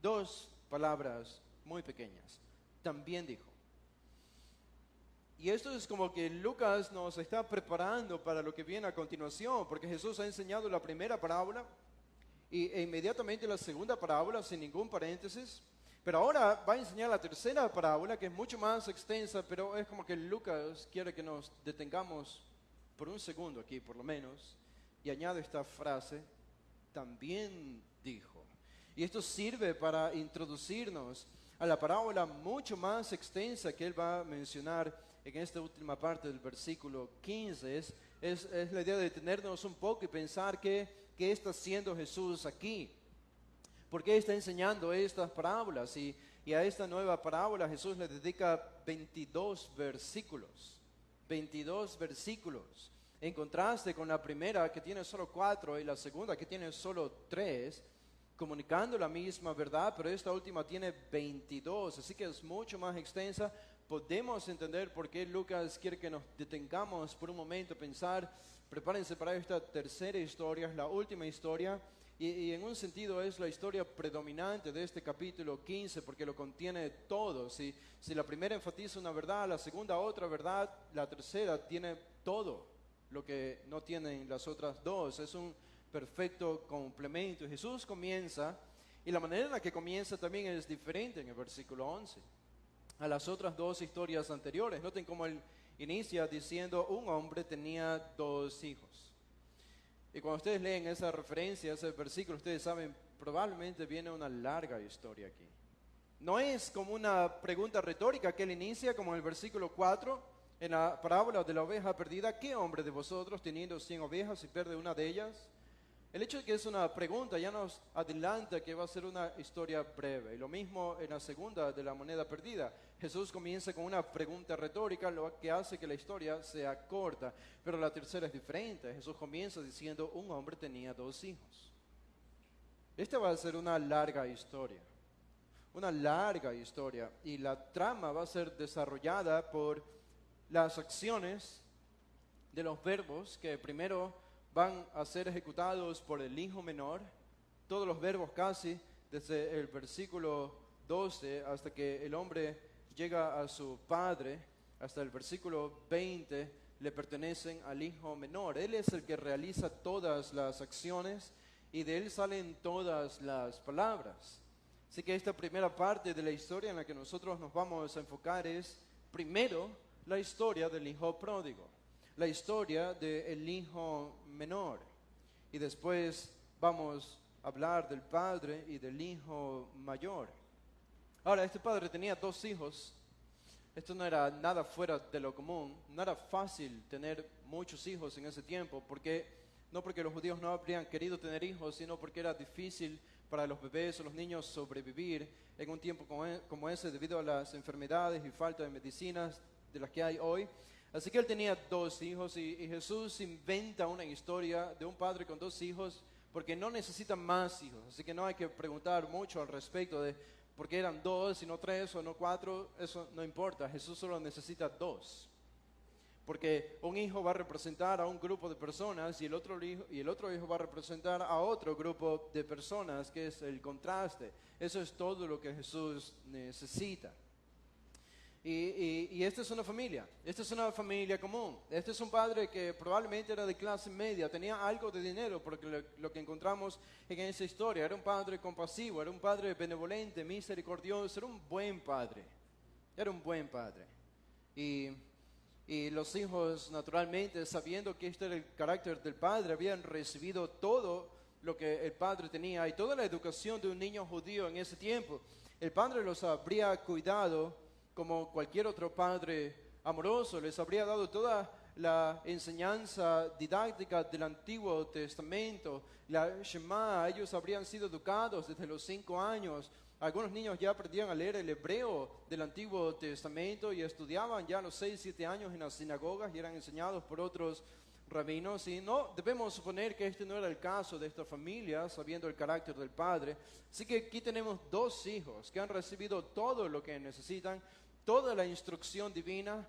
Dos palabras muy pequeñas. También dijo. Y esto es como que Lucas nos está preparando para lo que viene a continuación, porque Jesús ha enseñado la primera parábola e inmediatamente la segunda parábola sin ningún paréntesis. Pero ahora va a enseñar la tercera parábola, que es mucho más extensa, pero es como que Lucas quiere que nos detengamos por un segundo aquí, por lo menos, y añade esta frase, también dijo. Y esto sirve para introducirnos a la parábola mucho más extensa que él va a mencionar en esta última parte del versículo 15. Es la idea de detenernos un poco y pensar qué está haciendo Jesús aquí. ¿Por qué está enseñando estas parábolas? Y a esta nueva parábola Jesús le dedica 22 versículos. 22 versículos. En contraste con la primera que tiene solo 4 y la segunda que tiene solo 3, comunicando la misma verdad, pero esta última tiene 22, así que es mucho más extensa. Podemos entender por qué Lucas quiere que nos detengamos por un momento, pensar, prepárense para esta tercera historia, es la última historia, y en un sentido es la historia predominante de este capítulo 15, porque lo contiene todo. Si la primera enfatiza una verdad, la segunda otra verdad, la tercera tiene todo lo que no tienen las otras dos. Es un perfecto complemento. Jesús comienza, y la manera en la que comienza también es diferente en el versículo 11 a las otras dos historias anteriores. Noten cómo él inicia diciendo, un hombre tenía 2 hijos. Y cuando ustedes leen esa referencia, ese versículo, ustedes saben, probablemente viene una larga historia aquí. No es como una pregunta retórica que él inicia, como en el versículo 4, en la parábola de la oveja perdida. ¿Qué hombre de vosotros, teniendo 100 ovejas y pierde una de ellas? El hecho de que es una pregunta ya nos adelanta que va a ser una historia breve. Y lo mismo en la segunda de la moneda perdida. Jesús comienza con una pregunta retórica, lo que hace que la historia sea corta. Pero la tercera es diferente. Jesús comienza diciendo, un hombre tenía 2 hijos. Esta va a ser una larga historia. Una larga historia. Y la trama va a ser desarrollada por las acciones de los verbos que primero van a ser ejecutados por el hijo menor, todos los verbos casi, desde el versículo 12 hasta que el hombre llega a su padre, hasta el versículo 20, le pertenecen al hijo menor. Él es el que realiza todas las acciones y de él salen todas las palabras. Así que esta primera parte de la historia en la que nosotros nos vamos a enfocar es, primero, la historia del hijo pródigo. La historia del hijo menor. Y después vamos a hablar del padre y del hijo mayor. Ahora, este padre tenía 2 hijos. Esto no era nada fuera de lo común. No era fácil tener muchos hijos en ese tiempo, no porque los judíos no habrían querido tener hijos, sino porque era difícil para los bebés o los niños sobrevivir en un tiempo como ese debido a las enfermedades y falta de medicinas de las que hay hoy. Así que él tenía 2 hijos y Jesús inventa una historia de un padre con 2 hijos porque no necesita más hijos. Así que no hay que preguntar mucho al respecto de por qué eran 2 y no 3 o no 4. Eso no importa. Jesús solo necesita 2. Porque un hijo va a representar a un grupo de personas y el otro hijo va a representar a otro grupo de personas, que es el contraste. Eso es todo lo que Jesús necesita. Y esta es una familia común. Este es un padre que probablemente era de clase media, tenía algo de dinero, porque lo que encontramos en esa historia, era un padre compasivo, era un padre benevolente, misericordioso, era un buen padre. Y los hijos, naturalmente, sabiendo que este era el carácter del padre, habían recibido todo lo que el padre tenía y toda la educación de un niño judío en ese tiempo. El padre los habría cuidado como cualquier otro padre amoroso, les habría dado toda la enseñanza didáctica del Antiguo Testamento, la Shema. Ellos habrían sido educados desde los 5 años. Algunos niños ya aprendían a leer el hebreo del Antiguo Testamento y estudiaban ya a los 6, 7 años en las sinagogas y eran enseñados por otros rabinos. Y no debemos suponer que este no era el caso de esta familia, sabiendo el carácter del padre. Así que aquí tenemos 2 hijos que han recibido todo lo que necesitan, toda la instrucción divina,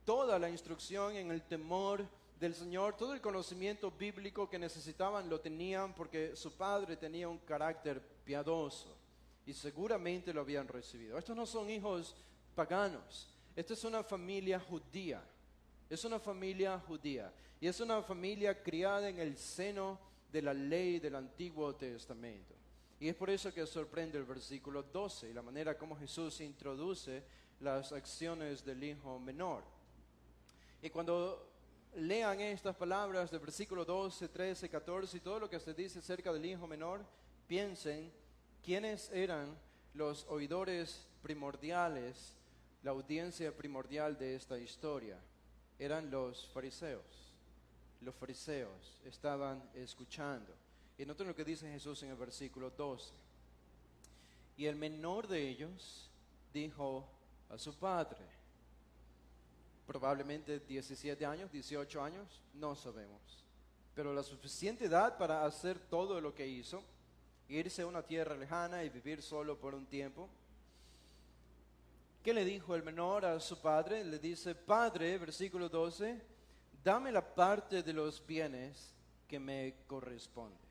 toda la instrucción en el temor del Señor, todo el conocimiento bíblico que necesitaban lo tenían porque su padre tenía un carácter piadoso y seguramente lo habían recibido. Estos no son hijos paganos, esta es una familia judía. Es una familia judía y es una familia criada en el seno de la ley del Antiguo Testamento. Y es por eso que sorprende el versículo 12 y la manera como Jesús introduce las acciones del hijo menor. Y cuando lean estas palabras del versículo 12, 13, 14 y todo lo que se dice acerca del hijo menor, piensen quiénes eran los oidores primordiales, la audiencia primordial de esta historia. Eran los fariseos. Los fariseos estaban escuchando. Y noten lo que dice Jesús en el versículo 12. Y el menor de ellos dijo a su padre, probablemente 17 años, 18 años, no sabemos, pero la suficiente edad para hacer todo lo que hizo, irse a una tierra lejana y vivir solo por un tiempo. ¿Qué le dijo el menor a su padre? Le dice, Padre, versículo 12, dame la parte de los bienes que me corresponde.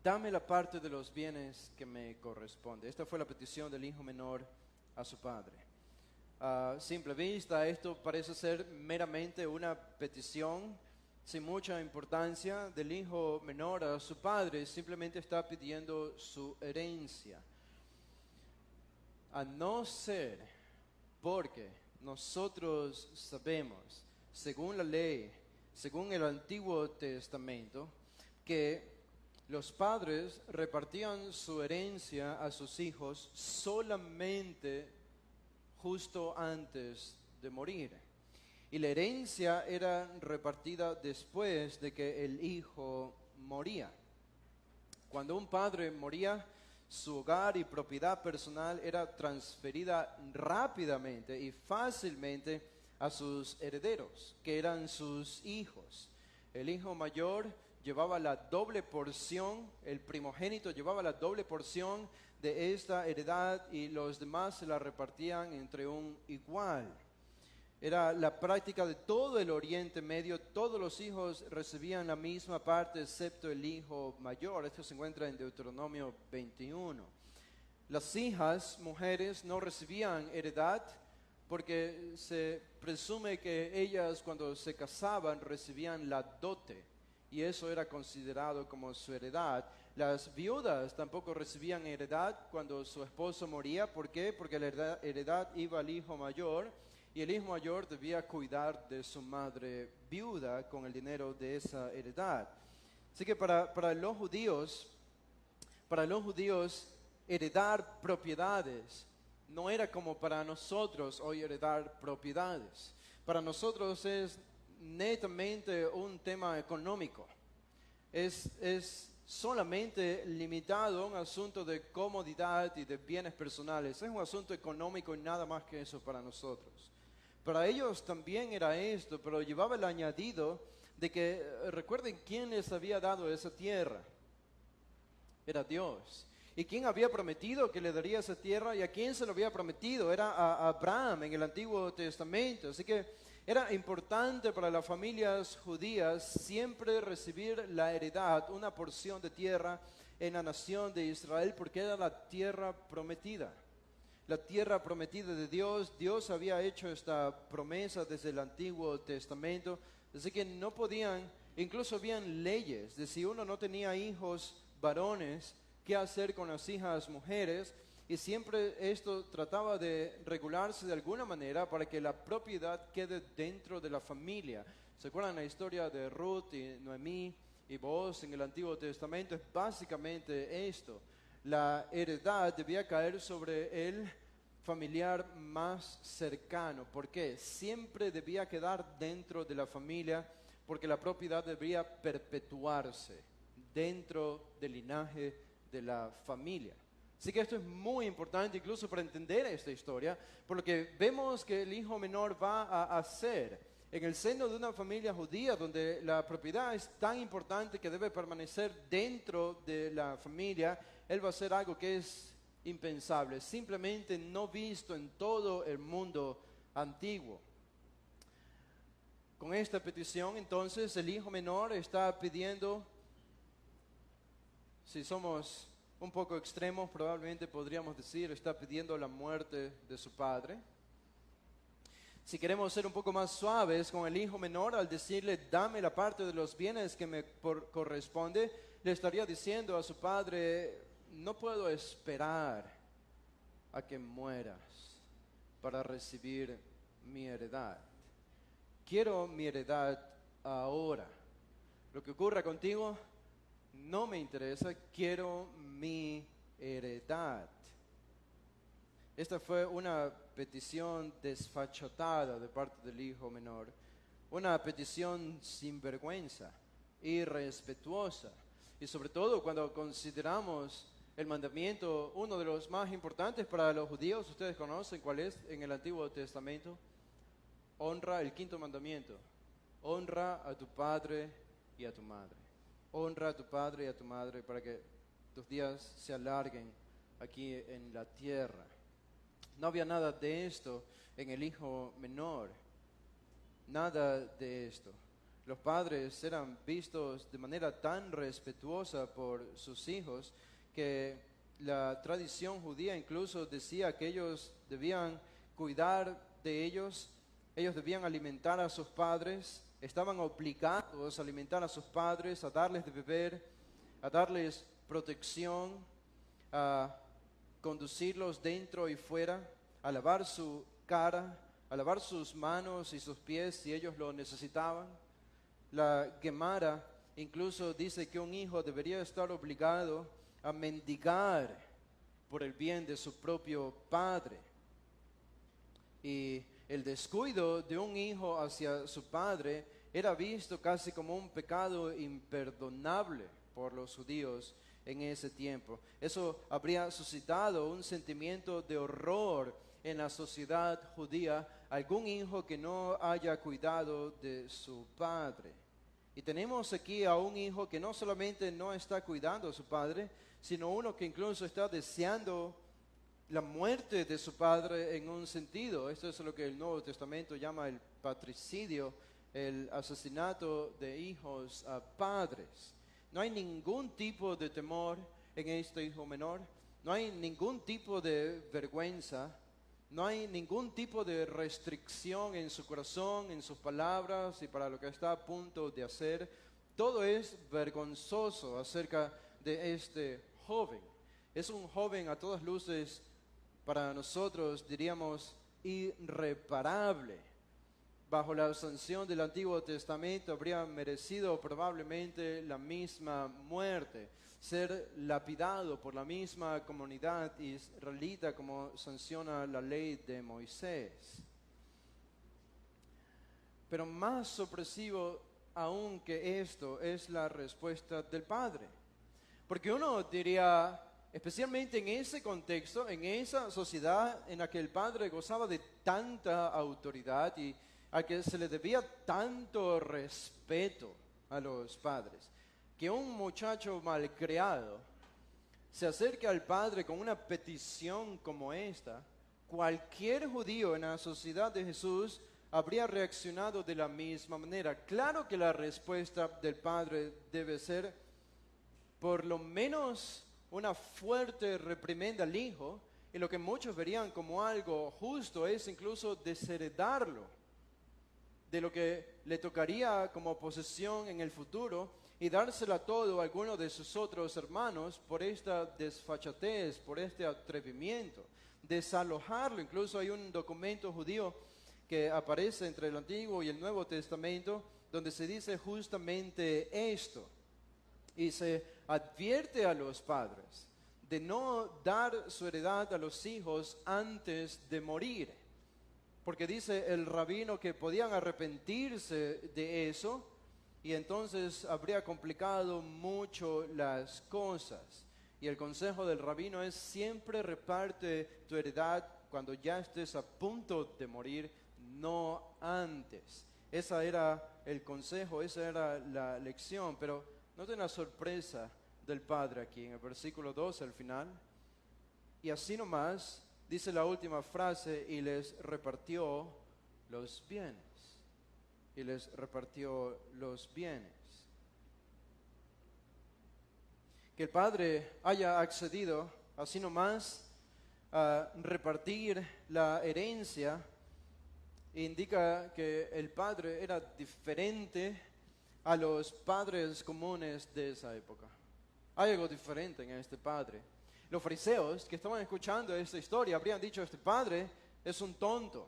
Dame la parte de los bienes que me corresponde. Esta fue la petición del hijo menor a su padre. A simple vista, esto parece ser meramente una petición sin mucha importancia del hijo menor a su padre. Simplemente está pidiendo su herencia. A no ser porque nosotros sabemos, según la ley, según el Antiguo Testamento, que los padres repartían su herencia a sus hijos solamente justo antes de morir. Y la herencia era repartida después de que el hijo moría. Cuando un padre moría, su hogar y propiedad personal era transferida rápidamente y fácilmente a sus herederos, que eran sus hijos. El hijo mayor llevaba la doble porción, el primogénito llevaba la doble porción de esta heredad y los demás se la repartían entre un igual. Era la práctica de todo el Oriente Medio, todos los hijos recibían la misma parte excepto el hijo mayor. Esto se encuentra en Deuteronomio 21. Las hijas, mujeres, no recibían heredad porque se presume que ellas cuando se casaban recibían la dote y eso era considerado como su heredad. Las viudas tampoco recibían heredad cuando su esposo moría. ¿Por qué? Porque la heredad iba al hijo mayor. Y el hijo mayor debía cuidar de su madre viuda con el dinero de esa heredad. Así que para los judíos, heredar propiedades no era como para nosotros hoy heredar propiedades. Para nosotros es netamente un tema económico. Es solamente limitado a un asunto de comodidad y de bienes personales. Es un asunto económico y nada más que eso para nosotros. Para ellos también era esto, pero llevaba el añadido de que recuerden quién les había dado esa tierra. Era Dios. ¿Y quién había prometido que le daría esa tierra? ¿Y a quién se lo había prometido? Era a Abraham en el Antiguo Testamento. Así que era importante para las familias judías siempre recibir la heredad, una porción de tierra en la nación de Israel, porque era la tierra prometida. La tierra prometida de Dios. Dios había hecho esta promesa desde el Antiguo Testamento, así que no podían, incluso habían leyes de si uno no tenía hijos varones, qué hacer con las hijas mujeres, y siempre esto trataba de regularse de alguna manera para que la propiedad quede dentro de la familia. ¿Se acuerdan la historia de Ruth y Noemí y Booz en el Antiguo Testamento? Es básicamente esto. La heredad debía caer sobre el familiar más cercano. ¿Por qué? Siempre debía quedar dentro de la familia porque la propiedad debía perpetuarse dentro del linaje de la familia. Así que esto es muy importante incluso para entender esta historia, porque vemos que el hijo menor va a hacer en el seno de una familia judía donde la propiedad es tan importante que debe permanecer dentro de la familia. Él va a hacer algo que es impensable, simplemente no visto en todo el mundo antiguo. Con esta petición, entonces, el hijo menor está pidiendo, si somos un poco extremos, probablemente podríamos decir, está pidiendo la muerte de su padre. Si queremos ser un poco más suaves con el hijo menor, al decirle, dame la parte de los bienes que me corresponde, le estaría diciendo a su padre, no puedo esperar a que mueras para recibir mi heredad. Quiero mi heredad ahora. Lo que ocurra contigo no me interesa, quiero mi heredad. Esta fue una petición desfachatada de parte del hijo menor, una petición sin vergüenza, irrespetuosa. Y sobre todo cuando consideramos el mandamiento, uno de los más importantes para los judíos, ustedes conocen cuál es en el Antiguo Testamento. Honra, el quinto mandamiento, honra a tu padre y a tu madre. Honra a tu padre y a tu madre para que tus días se alarguen aquí en la tierra. No había nada de esto en el hijo menor, nada de esto. Los padres eran vistos de manera tan respetuosa por sus hijos que la tradición judía incluso decía que ellos debían cuidar de ellos debían alimentar a sus padres, estaban obligados a alimentar a sus padres, a darles de beber, a darles protección, a conducirlos dentro y fuera, a lavar su cara, a lavar sus manos y sus pies si ellos lo necesitaban. La Gemara incluso dice que un hijo debería estar obligado a mendigar por el bien de su propio padre. Y el descuido de un hijo hacia su padre era visto casi como un pecado imperdonable por los judíos en ese tiempo. Eso habría suscitado un sentimiento de horror en la sociedad judía, algún hijo que no haya cuidado de su padre. Y tenemos aquí a un hijo que no solamente no está cuidando a su padre, sino uno que incluso está deseando la muerte de su padre en un sentido. Esto es lo que el Nuevo Testamento llama el patricidio, el asesinato de hijos a padres. No hay ningún tipo de temor en este hijo menor, no hay ningún tipo de vergüenza, no hay ningún tipo de restricción en su corazón, en sus palabras y para lo que está a punto de hacer. Todo es vergonzoso acerca de este joven. Es un joven a todas luces, para nosotros diríamos irreparable. Bajo la sanción del Antiguo Testamento habría merecido probablemente la misma muerte, ser lapidado por la misma comunidad israelita como sanciona la ley de Moisés. Pero más sorpresivo aún que esto es la respuesta del Padre. Porque uno diría, especialmente en ese contexto, en esa sociedad en la que el Padre gozaba de tanta autoridad y a que se le debía tanto respeto a los padres, que un muchacho malcriado se acerque al Padre con una petición como esta, cualquier judío en la sociedad de Jesús habría reaccionado de la misma manera. Claro que la respuesta del Padre debe ser por lo menos una fuerte reprimenda al hijo, y lo que muchos verían como algo justo es incluso desheredarlo de lo que le tocaría como posesión en el futuro y dársela todo a alguno de sus otros hermanos por esta desfachatez, por este atrevimiento, desalojarlo. Incluso hay un documento judío que aparece entre el Antiguo y el Nuevo Testamento donde se dice justamente esto, y se advierte a los padres de no dar su heredad a los hijos antes de morir, porque dice el rabino que podían arrepentirse de eso y entonces habría complicado mucho las cosas. Y el consejo del rabino es: siempre reparte tu heredad cuando ya estés a punto de morir, no antes. Ese era el consejo, esa era la lección. Pero noten la sorpresa del Padre aquí en el versículo 2 al final. Y así nomás dice la última frase: y les repartió los bienes. Y les repartió los bienes. Que el Padre haya accedido así nomás a repartir la herencia indica que el Padre era diferente a los padres comunes de esa época. Hay algo diferente en este Padre. Los fariseos que estaban escuchando esta historia habrían dicho: este padre es un tonto.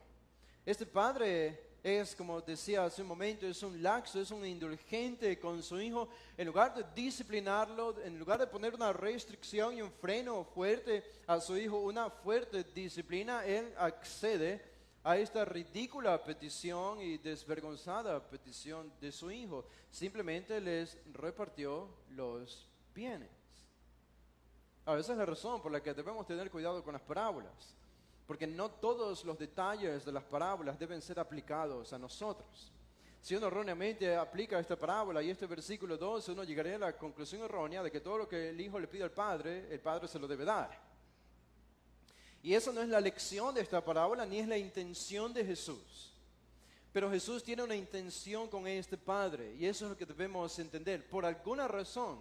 Este padre es, como decía hace un momento, es un laxo, es un indulgente con su hijo. En lugar de disciplinarlo, en lugar de poner una restricción y un freno fuerte a su hijo, una fuerte disciplina, él accede a esta ridícula petición y desvergonzada petición de su hijo. Simplemente les repartió los bienes. Ahora, esa es la razón por la que debemos tener cuidado con las parábolas, porque no todos los detalles de las parábolas deben ser aplicados a nosotros. Si uno erróneamente aplica esta parábola y este versículo 12, uno llegaría a la conclusión errónea de que todo lo que el hijo le pide al padre, el padre se lo debe dar. Y esa no es la lección de esta parábola, ni es la intención de Jesús. Pero Jesús tiene una intención con este padre, y eso es lo que debemos entender. Por alguna razón,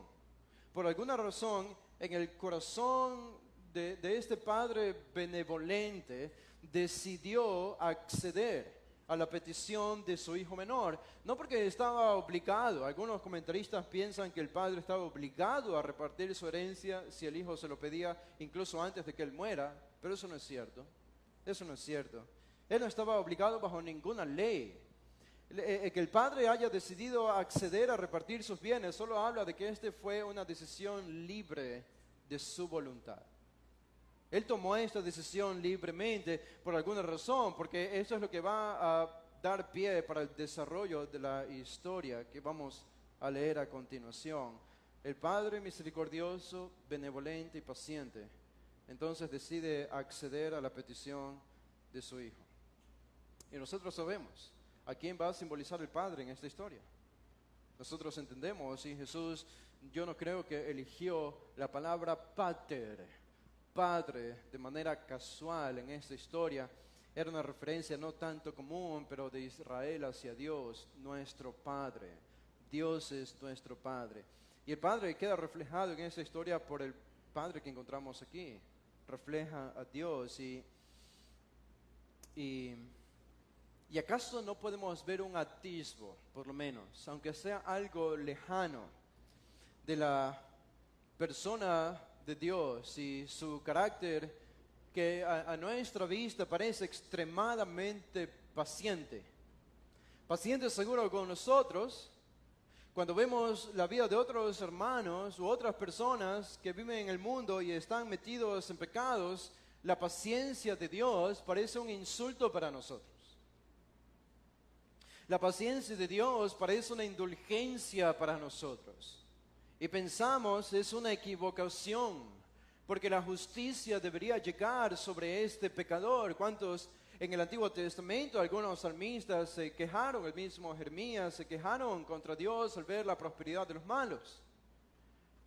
en el corazón de este padre benevolente, decidió acceder a la petición de su hijo menor. No porque estaba obligado. Algunos comentaristas piensan que el padre estaba obligado a repartir su herencia si el hijo se lo pedía incluso antes de que él muera, pero eso no es cierto. Eso no es cierto. Él no estaba obligado bajo ninguna ley. Que el padre haya decidido acceder a repartir sus bienes solo habla de que este fue una decisión libre de su voluntad. Él tomó esta decisión libremente por alguna razón, porque esto es lo que va a dar pie para el desarrollo de la historia que vamos a leer a continuación. El Padre misericordioso, benevolente y paciente, entonces decide acceder a la petición de su Hijo. Y nosotros sabemos a quién va a simbolizar el Padre en esta historia. Nosotros entendemos, y Jesús, yo no creo que eligió la palabra pater, padre, de manera casual en esta historia. Era una referencia no tanto común, pero de Israel hacia Dios, nuestro Padre. Dios es nuestro Padre. Y el Padre queda reflejado en esta historia por el Padre que encontramos aquí. Refleja a Dios. ¿Y acaso no podemos ver un atisbo, por lo menos, aunque sea algo lejano, de la persona de Dios y su carácter que a nuestra vista parece extremadamente paciente? Paciente seguro con nosotros. Cuando vemos la vida de otros hermanos u otras personas que viven en el mundo y están metidos en pecados, la paciencia de Dios parece un insulto para nosotros. La paciencia de Dios parece una indulgencia para nosotros. Y pensamos es una equivocación, porque la justicia debería llegar sobre este pecador. ¿Cuántos en el Antiguo Testamento, algunos salmistas se quejaron, el mismo Jeremías se quejaron contra Dios al ver la prosperidad de los malos?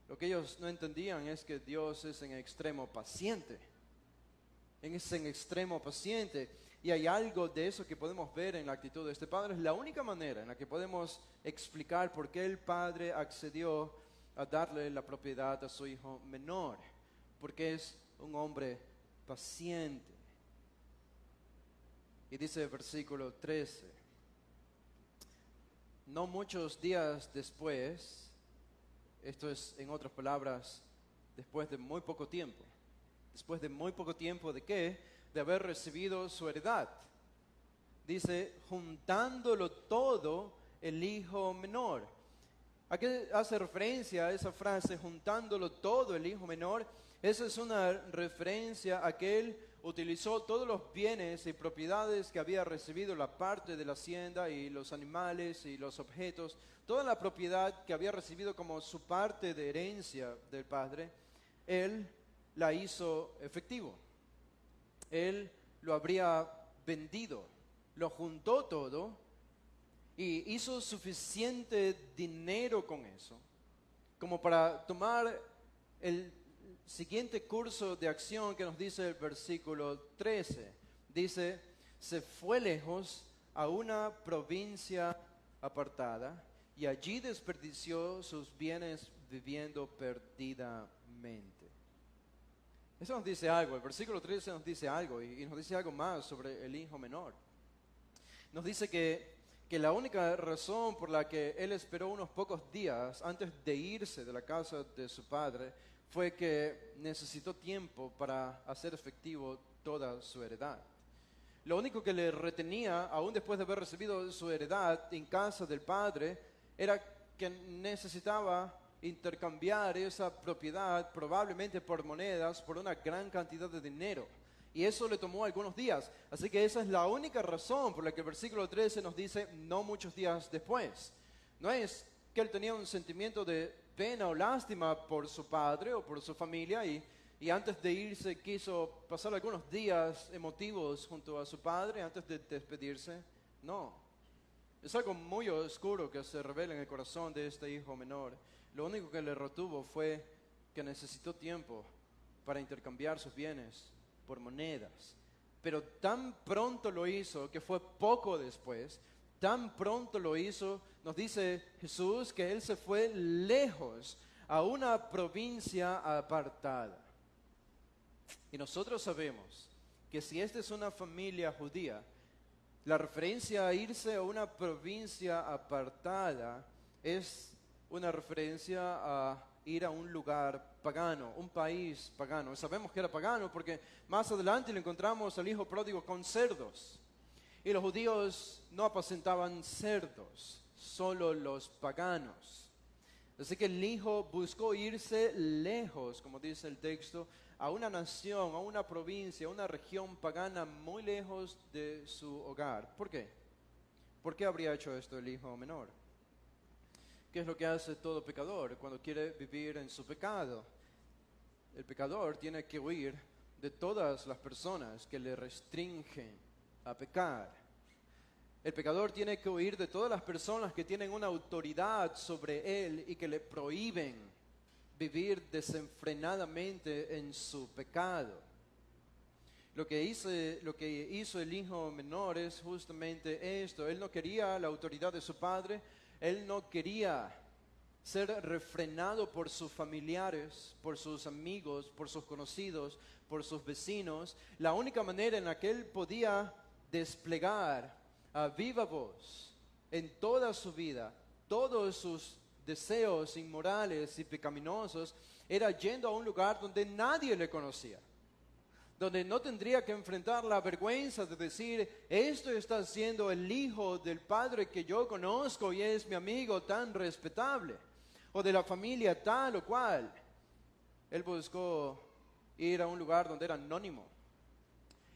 Lo que ellos no entendían es que Dios es en extremo paciente. Es en extremo paciente. Y hay algo de eso que podemos ver en la actitud de este padre. Es la única manera en la que podemos explicar por qué el padre accedió a darle la propiedad a su hijo menor. Porque es un hombre paciente. Y dice el versículo 13, no muchos días después, esto es en otras palabras, después de muy poco tiempo. ¿Después de muy poco tiempo de qué? De haber recibido su heredad. Dice, juntándolo todo el hijo menor. ¿A qué hace referencia esa frase, juntándolo todo el hijo menor? Esa es una referencia a que él utilizó todos los bienes y propiedades que había recibido, la parte de la hacienda y los animales y los objetos, toda la propiedad que había recibido como su parte de herencia del padre, él la hizo efectivo. Él lo habría vendido, lo juntó todo y hizo suficiente dinero con eso como para tomar el siguiente curso de acción que nos dice el versículo 13. Dice, se fue lejos a una provincia apartada y allí desperdició sus bienes viviendo perdidamente. Eso nos dice algo, el versículo 13 nos dice algo y nos dice algo más sobre el hijo menor. Nos dice que la única razón por la que él esperó unos pocos días antes de irse de la casa de su padre fue que necesitó tiempo para hacer efectivo toda su heredad. Lo único que le retenía, aún después de haber recibido su heredad en casa del padre, era que necesitaba intercambiar esa propiedad probablemente por monedas, por una gran cantidad de dinero. Y eso le tomó algunos días. Así que esa es la única razón por la que el versículo 13 nos dice no muchos días después. No es que él tenía un sentimiento de pena o lástima por su padre o por su familia y antes de irse quiso pasar algunos días emotivos junto a su padre antes de despedirse. No. Es algo muy oscuro que se revela en el corazón de este hijo menor. Lo único que le retuvo fue que necesitó tiempo para intercambiar sus bienes por monedas. Pero tan pronto lo hizo, que fue poco después, tan pronto lo hizo, nos dice Jesús que él se fue lejos a una provincia apartada. Y nosotros sabemos que si esta es una familia judía, la referencia a irse a una provincia apartada es una referencia a ir a un lugar pagano, un país pagano. Sabemos que era pagano porque más adelante le encontramos al hijo pródigo con cerdos. Y los judíos no apacentaban cerdos, solo los paganos. Así que el hijo buscó irse lejos, como dice el texto, a una nación, a una provincia, a una región pagana muy lejos de su hogar. ¿Por qué? ¿Por qué habría hecho esto el hijo menor? ¿Qué es lo que hace todo pecador cuando quiere vivir en su pecado? El pecador tiene que huir de todas las personas que le restringen a pecar. El pecador tiene que huir de todas las personas que tienen una autoridad sobre él y que le prohíben vivir desenfrenadamente en su pecado. Lo que hizo el hijo menor es justamente esto. Él no quería la autoridad de su padre, él no quería ser refrenado por sus familiares, por sus amigos, por sus conocidos, por sus vecinos. La única manera en la que él podía desplegar a viva voz en toda su vida todos sus deseos inmorales y pecaminosos era yendo a un lugar donde nadie le conocía, donde no tendría que enfrentar la vergüenza de decir: esto está haciendo el hijo del padre que yo conozco y es mi amigo tan respetable, o de la familia tal o cual. Él buscó ir a un lugar donde era anónimo,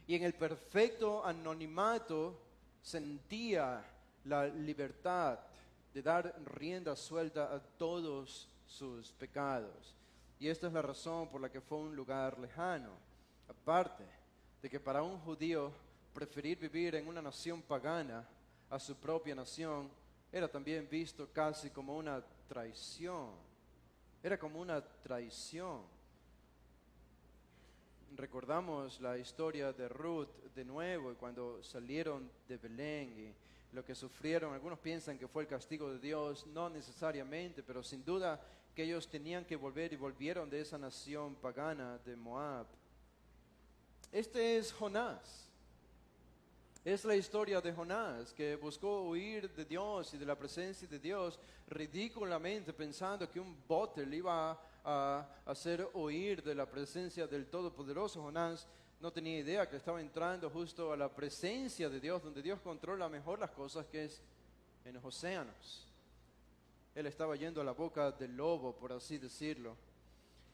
y en el perfecto anonimato sentía la libertad de dar rienda suelta a todos sus pecados. Y esta es la razón por la que fue un lugar lejano. Aparte de que para un judío preferir vivir en una nación pagana a su propia nación era también visto casi como una traición. Era como una traición. Recordamos la historia de Ruth de nuevo, y cuando salieron de Belén y lo que sufrieron. Algunos piensan que fue el castigo de Dios, no necesariamente, pero sin duda que ellos tenían que volver, y volvieron de esa nación pagana de Moab. Este es Jonás. Es la historia de Jonás, que buscó huir de Dios y de la presencia de Dios ridículamente, pensando que un bote le iba a hacer huir de la presencia del Todopoderoso. Jonás no tenía idea que estaba entrando justo a la presencia de Dios, donde Dios controla mejor las cosas, que es en los océanos. Él estaba yendo a la boca del lobo, por así decirlo.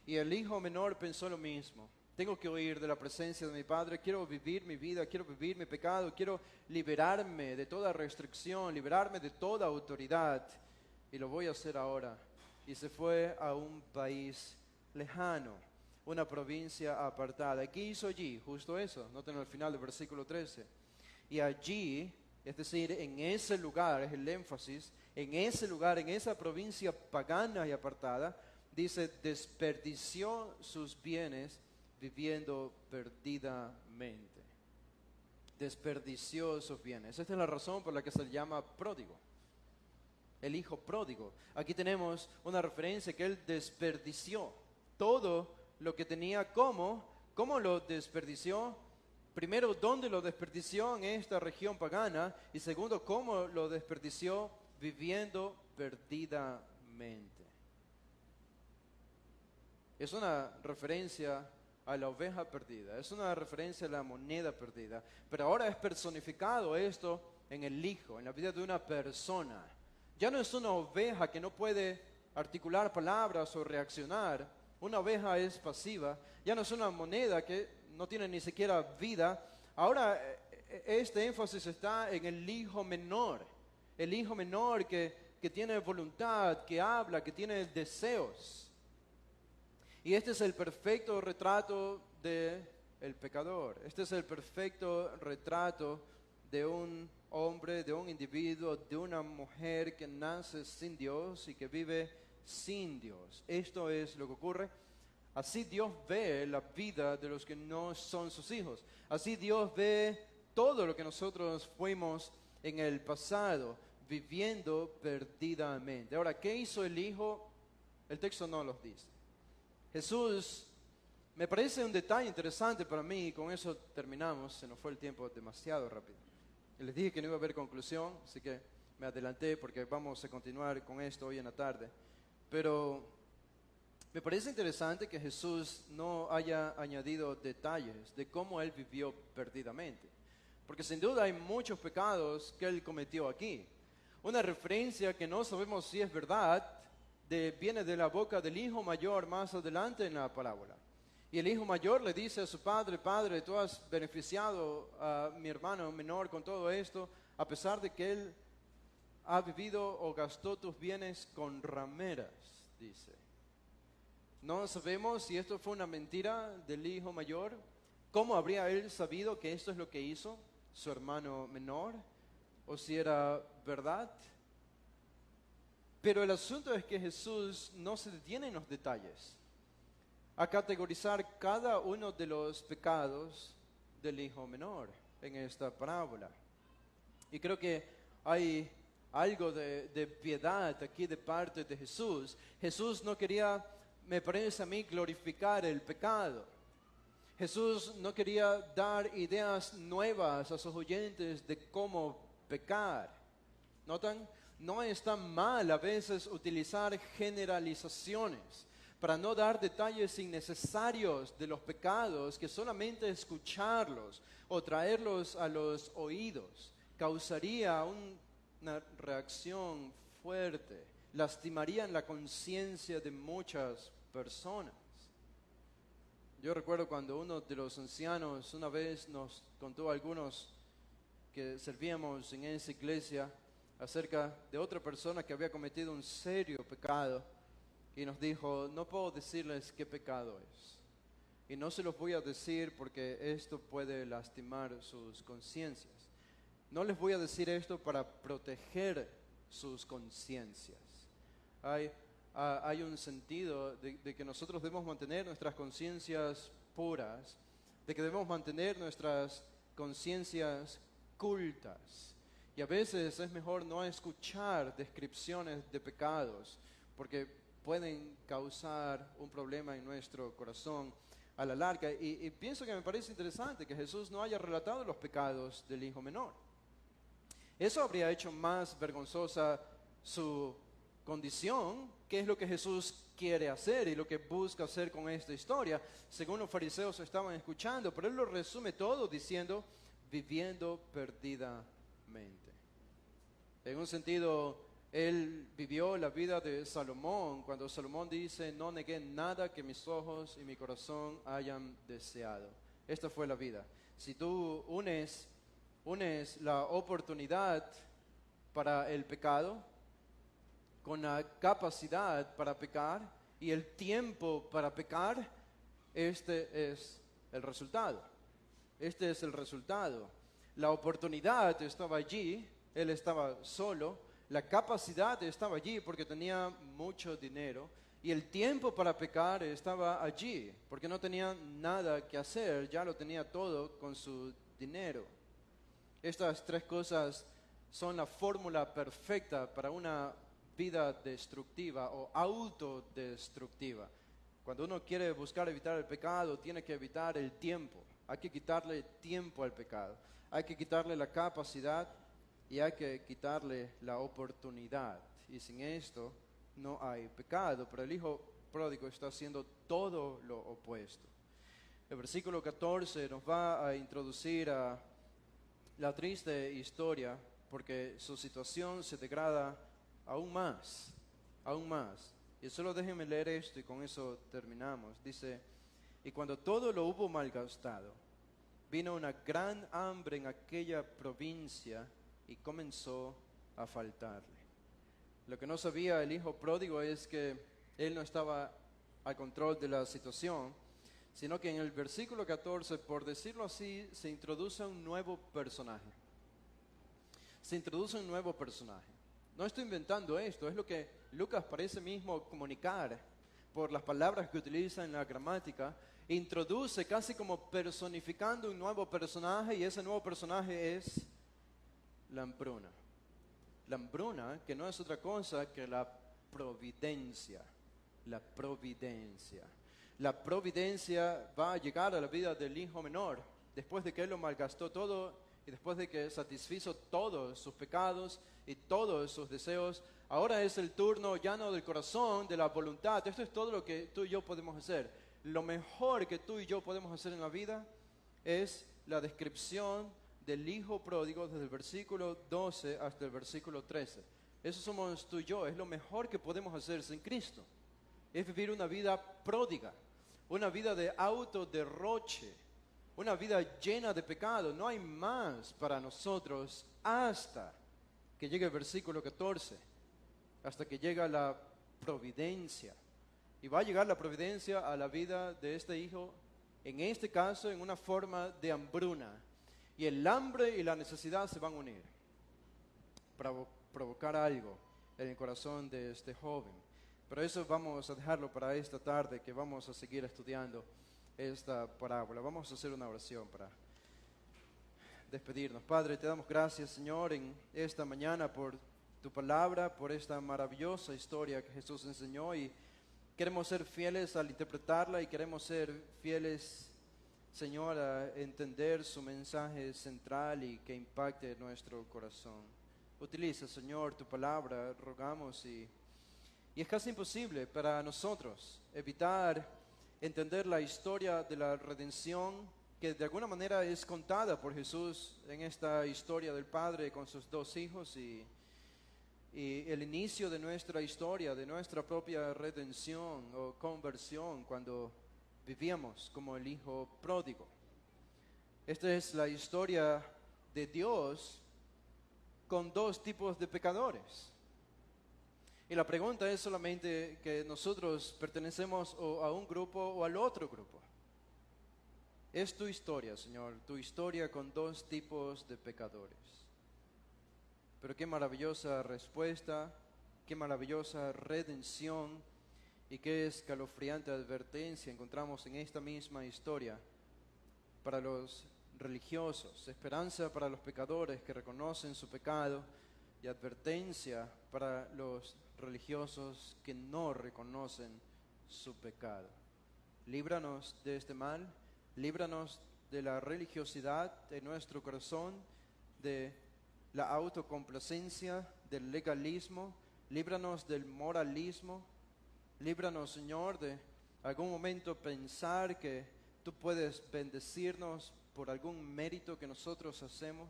Y el hijo menor pensó lo mismo. Tengo que huir de la presencia de mi padre, quiero vivir mi vida, quiero vivir mi pecado, quiero liberarme de toda restricción, liberarme de toda autoridad, y lo voy a hacer ahora. Y se fue a un país lejano, una provincia apartada. ¿Qué hizo allí? Justo eso, noten al final del versículo 13. Y allí, es decir, en ese lugar, es el énfasis, en ese lugar, en esa provincia pagana y apartada, dice, desperdició sus bienes viviendo perdidamente. Desperdició sus bienes. Esta es la razón por la que se le llama pródigo. El hijo pródigo. Aquí tenemos una referencia que él desperdició todo lo que tenía. ¿Cómo lo desperdició? Primero, ¿dónde lo desperdició? En esta región pagana. Y segundo, ¿cómo lo desperdició? Viviendo perdidamente. Es una referencia a la oveja perdida, es una referencia a la moneda perdida, pero ahora es personificado esto en el hijo, en la vida de una persona. Ya no es una oveja que no puede articular palabras o reaccionar. Una oveja es pasiva. Ya no es una moneda que no tiene ni siquiera vida. Ahora este énfasis está en el hijo menor. El hijo menor que tiene voluntad, que habla, que tiene deseos. Y este es el perfecto retrato del pecador. Este es el perfecto retrato de un hombre, de un individuo, de una mujer que nace sin Dios y que vive sin Dios. Esto es lo que ocurre. Así Dios ve la vida de los que no son sus hijos. Así Dios ve todo lo que nosotros fuimos en el pasado, viviendo perdidamente. Ahora, ¿qué hizo el hijo? El texto no los dice. Jesús, me parece un detalle interesante para mí, y con eso terminamos. Se nos fue el tiempo demasiado rápido. Les dije que no iba a haber conclusión, así que me adelanté porque vamos a continuar con esto hoy en la tarde. Pero me parece interesante que Jesús no haya añadido detalles de cómo Él vivió perdidamente. Porque sin duda hay muchos pecados que Él cometió aquí. Una referencia que no sabemos si es verdad viene de la boca del hijo mayor más adelante en la parábola. Y el hijo mayor le dice a su padre: Padre, tú has beneficiado a mi hermano menor con todo esto, a pesar de que él ha vivido o gastó tus bienes con rameras, dice. No sabemos si esto fue una mentira del hijo mayor. ¿Cómo habría él sabido que esto es lo que hizo su hermano menor? ¿O si era verdad? Pero el asunto es que Jesús no se detiene en los detalles a categorizar cada uno de los pecados del hijo menor en esta parábola. Y creo que hay algo de piedad aquí de parte de Jesús. Jesús no quería, me parece a mí, glorificar el pecado. Jesús no quería dar ideas nuevas a sus oyentes de cómo pecar. ¿Notan? No es tan mal a veces utilizar generalizaciones para no dar detalles innecesarios de los pecados, que solamente escucharlos o traerlos a los oídos causaría una reacción fuerte, lastimarían la conciencia de muchas personas. Yo recuerdo cuando uno de los ancianos una vez nos contó a algunos que servíamos en esa iglesia acerca de otra persona que había cometido un serio pecado y nos dijo, no puedo decirles qué pecado es y no se los voy a decir porque esto puede lastimar sus conciencias. No les voy a decir esto para proteger sus conciencias. Hay un sentido de que nosotros debemos mantener nuestras conciencias puras, de que debemos mantener nuestras conciencias cultas. Y a veces es mejor no escuchar descripciones de pecados, porque pueden causar un problema en nuestro corazón a la larga. Y pienso que me parece interesante que Jesús no haya relatado los pecados del hijo menor. Eso habría hecho más vergonzosa su condición, que es lo que Jesús quiere hacer y lo que busca hacer con esta historia, según los fariseos estaban escuchando, pero él lo resume todo diciendo, viviendo perdidamente. En un sentido, él vivió la vida de Salomón, cuando Salomón dice, no negué nada que mis ojos y mi corazón hayan deseado. Esta fue la vida. Si tú unes la oportunidad para el pecado con la capacidad para pecar y el tiempo para pecar, este es el resultado. Este es el resultado. La oportunidad estaba allí, él estaba solo, la capacidad estaba allí porque tenía mucho dinero y el tiempo para pecar estaba allí porque no tenía nada que hacer, ya lo tenía todo con su dinero. Estas tres cosas son la fórmula perfecta para una vida destructiva o autodestructiva. Cuando uno quiere buscar evitar el pecado, tiene que evitar el tiempo. Hay que quitarle tiempo al pecado. Hay que quitarle la capacidad y hay que quitarle la oportunidad. Y sin esto no hay pecado. Pero el hijo pródigo está haciendo todo lo opuesto. El versículo 14 nos va a introducir a la triste historia porque su situación se degrada aún más. Y solo déjenme leer esto y con eso terminamos. Dice, y cuando todo lo hubo malgastado, vino una gran hambre en aquella provincia y comenzó a faltarle. Lo que no sabía el hijo pródigo es que él no estaba al control de la situación, sino que en el versículo 14, por decirlo así, se introduce un nuevo personaje. No estoy inventando esto, es lo que Lucas parece mismo comunicar por las palabras que utiliza en la gramática. Introduce casi como personificando un nuevo personaje y ese nuevo personaje es la hambruna. La hambruna que no es otra cosa que la providencia. La providencia. La providencia va a llegar a la vida del hijo menor después de que él lo malgastó todo y después de que satisfizo todos sus pecados y todos sus deseos. Ahora es el turno ya no del corazón, de la voluntad. Esto es todo lo que tú y yo podemos hacer. Lo mejor que tú y yo podemos hacer en la vida es la descripción del hijo pródigo desde el versículo 12 hasta el versículo 13. Eso somos tú y yo, es lo mejor que podemos hacer sin Cristo. Es vivir una vida pródiga, una vida de autoderroche, una vida llena de pecado. No hay más para nosotros hasta que llegue el versículo 14, hasta que llega la providencia. Y va a llegar la providencia a la vida de este hijo, en este caso en una forma de hambruna. Y el hambre y la necesidad se van a unir para provocar algo en el corazón de este joven. Pero eso vamos a dejarlo para esta tarde, que vamos a seguir estudiando esta parábola. Vamos a hacer una oración para despedirnos. Padre, te damos gracias, Señor, en esta mañana por tu palabra, por esta maravillosa historia que Jesús enseñó, y queremos ser fieles al interpretarla y queremos ser fieles, Señor, a entender su mensaje central y que impacte nuestro corazón. Utiliza, Señor, tu palabra, rogamos, y es casi imposible para nosotros evitar entender la historia de la redención que de alguna manera es contada por Jesús en esta historia del Padre con sus dos hijos, y el inicio de nuestra historia, de nuestra propia redención o conversión cuando vivíamos como el hijo pródigo. Esta es la historia de Dios con dos tipos de pecadores. Y la pregunta es solamente que nosotros pertenecemos o a un grupo o al otro grupo. Es tu historia, Señor, tu historia con dos tipos de pecadores. Pero qué maravillosa respuesta, qué maravillosa redención y qué escalofriante advertencia encontramos en esta misma historia para los religiosos, esperanza para los pecadores que reconocen su pecado y advertencia para los religiosos que no reconocen su pecado. Líbranos de este mal, líbranos de la religiosidad de nuestro corazón, de la autocomplacencia, del legalismo, líbranos del moralismo, líbranos, Señor, de algún momento pensar que tú puedes bendecirnos por algún mérito que nosotros hacemos.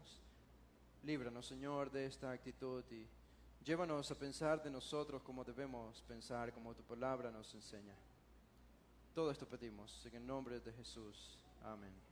Líbranos, Señor, de esta actitud y llévanos a pensar de nosotros como debemos pensar, como tu palabra nos enseña. Todo esto pedimos en el nombre de Jesús. Amén.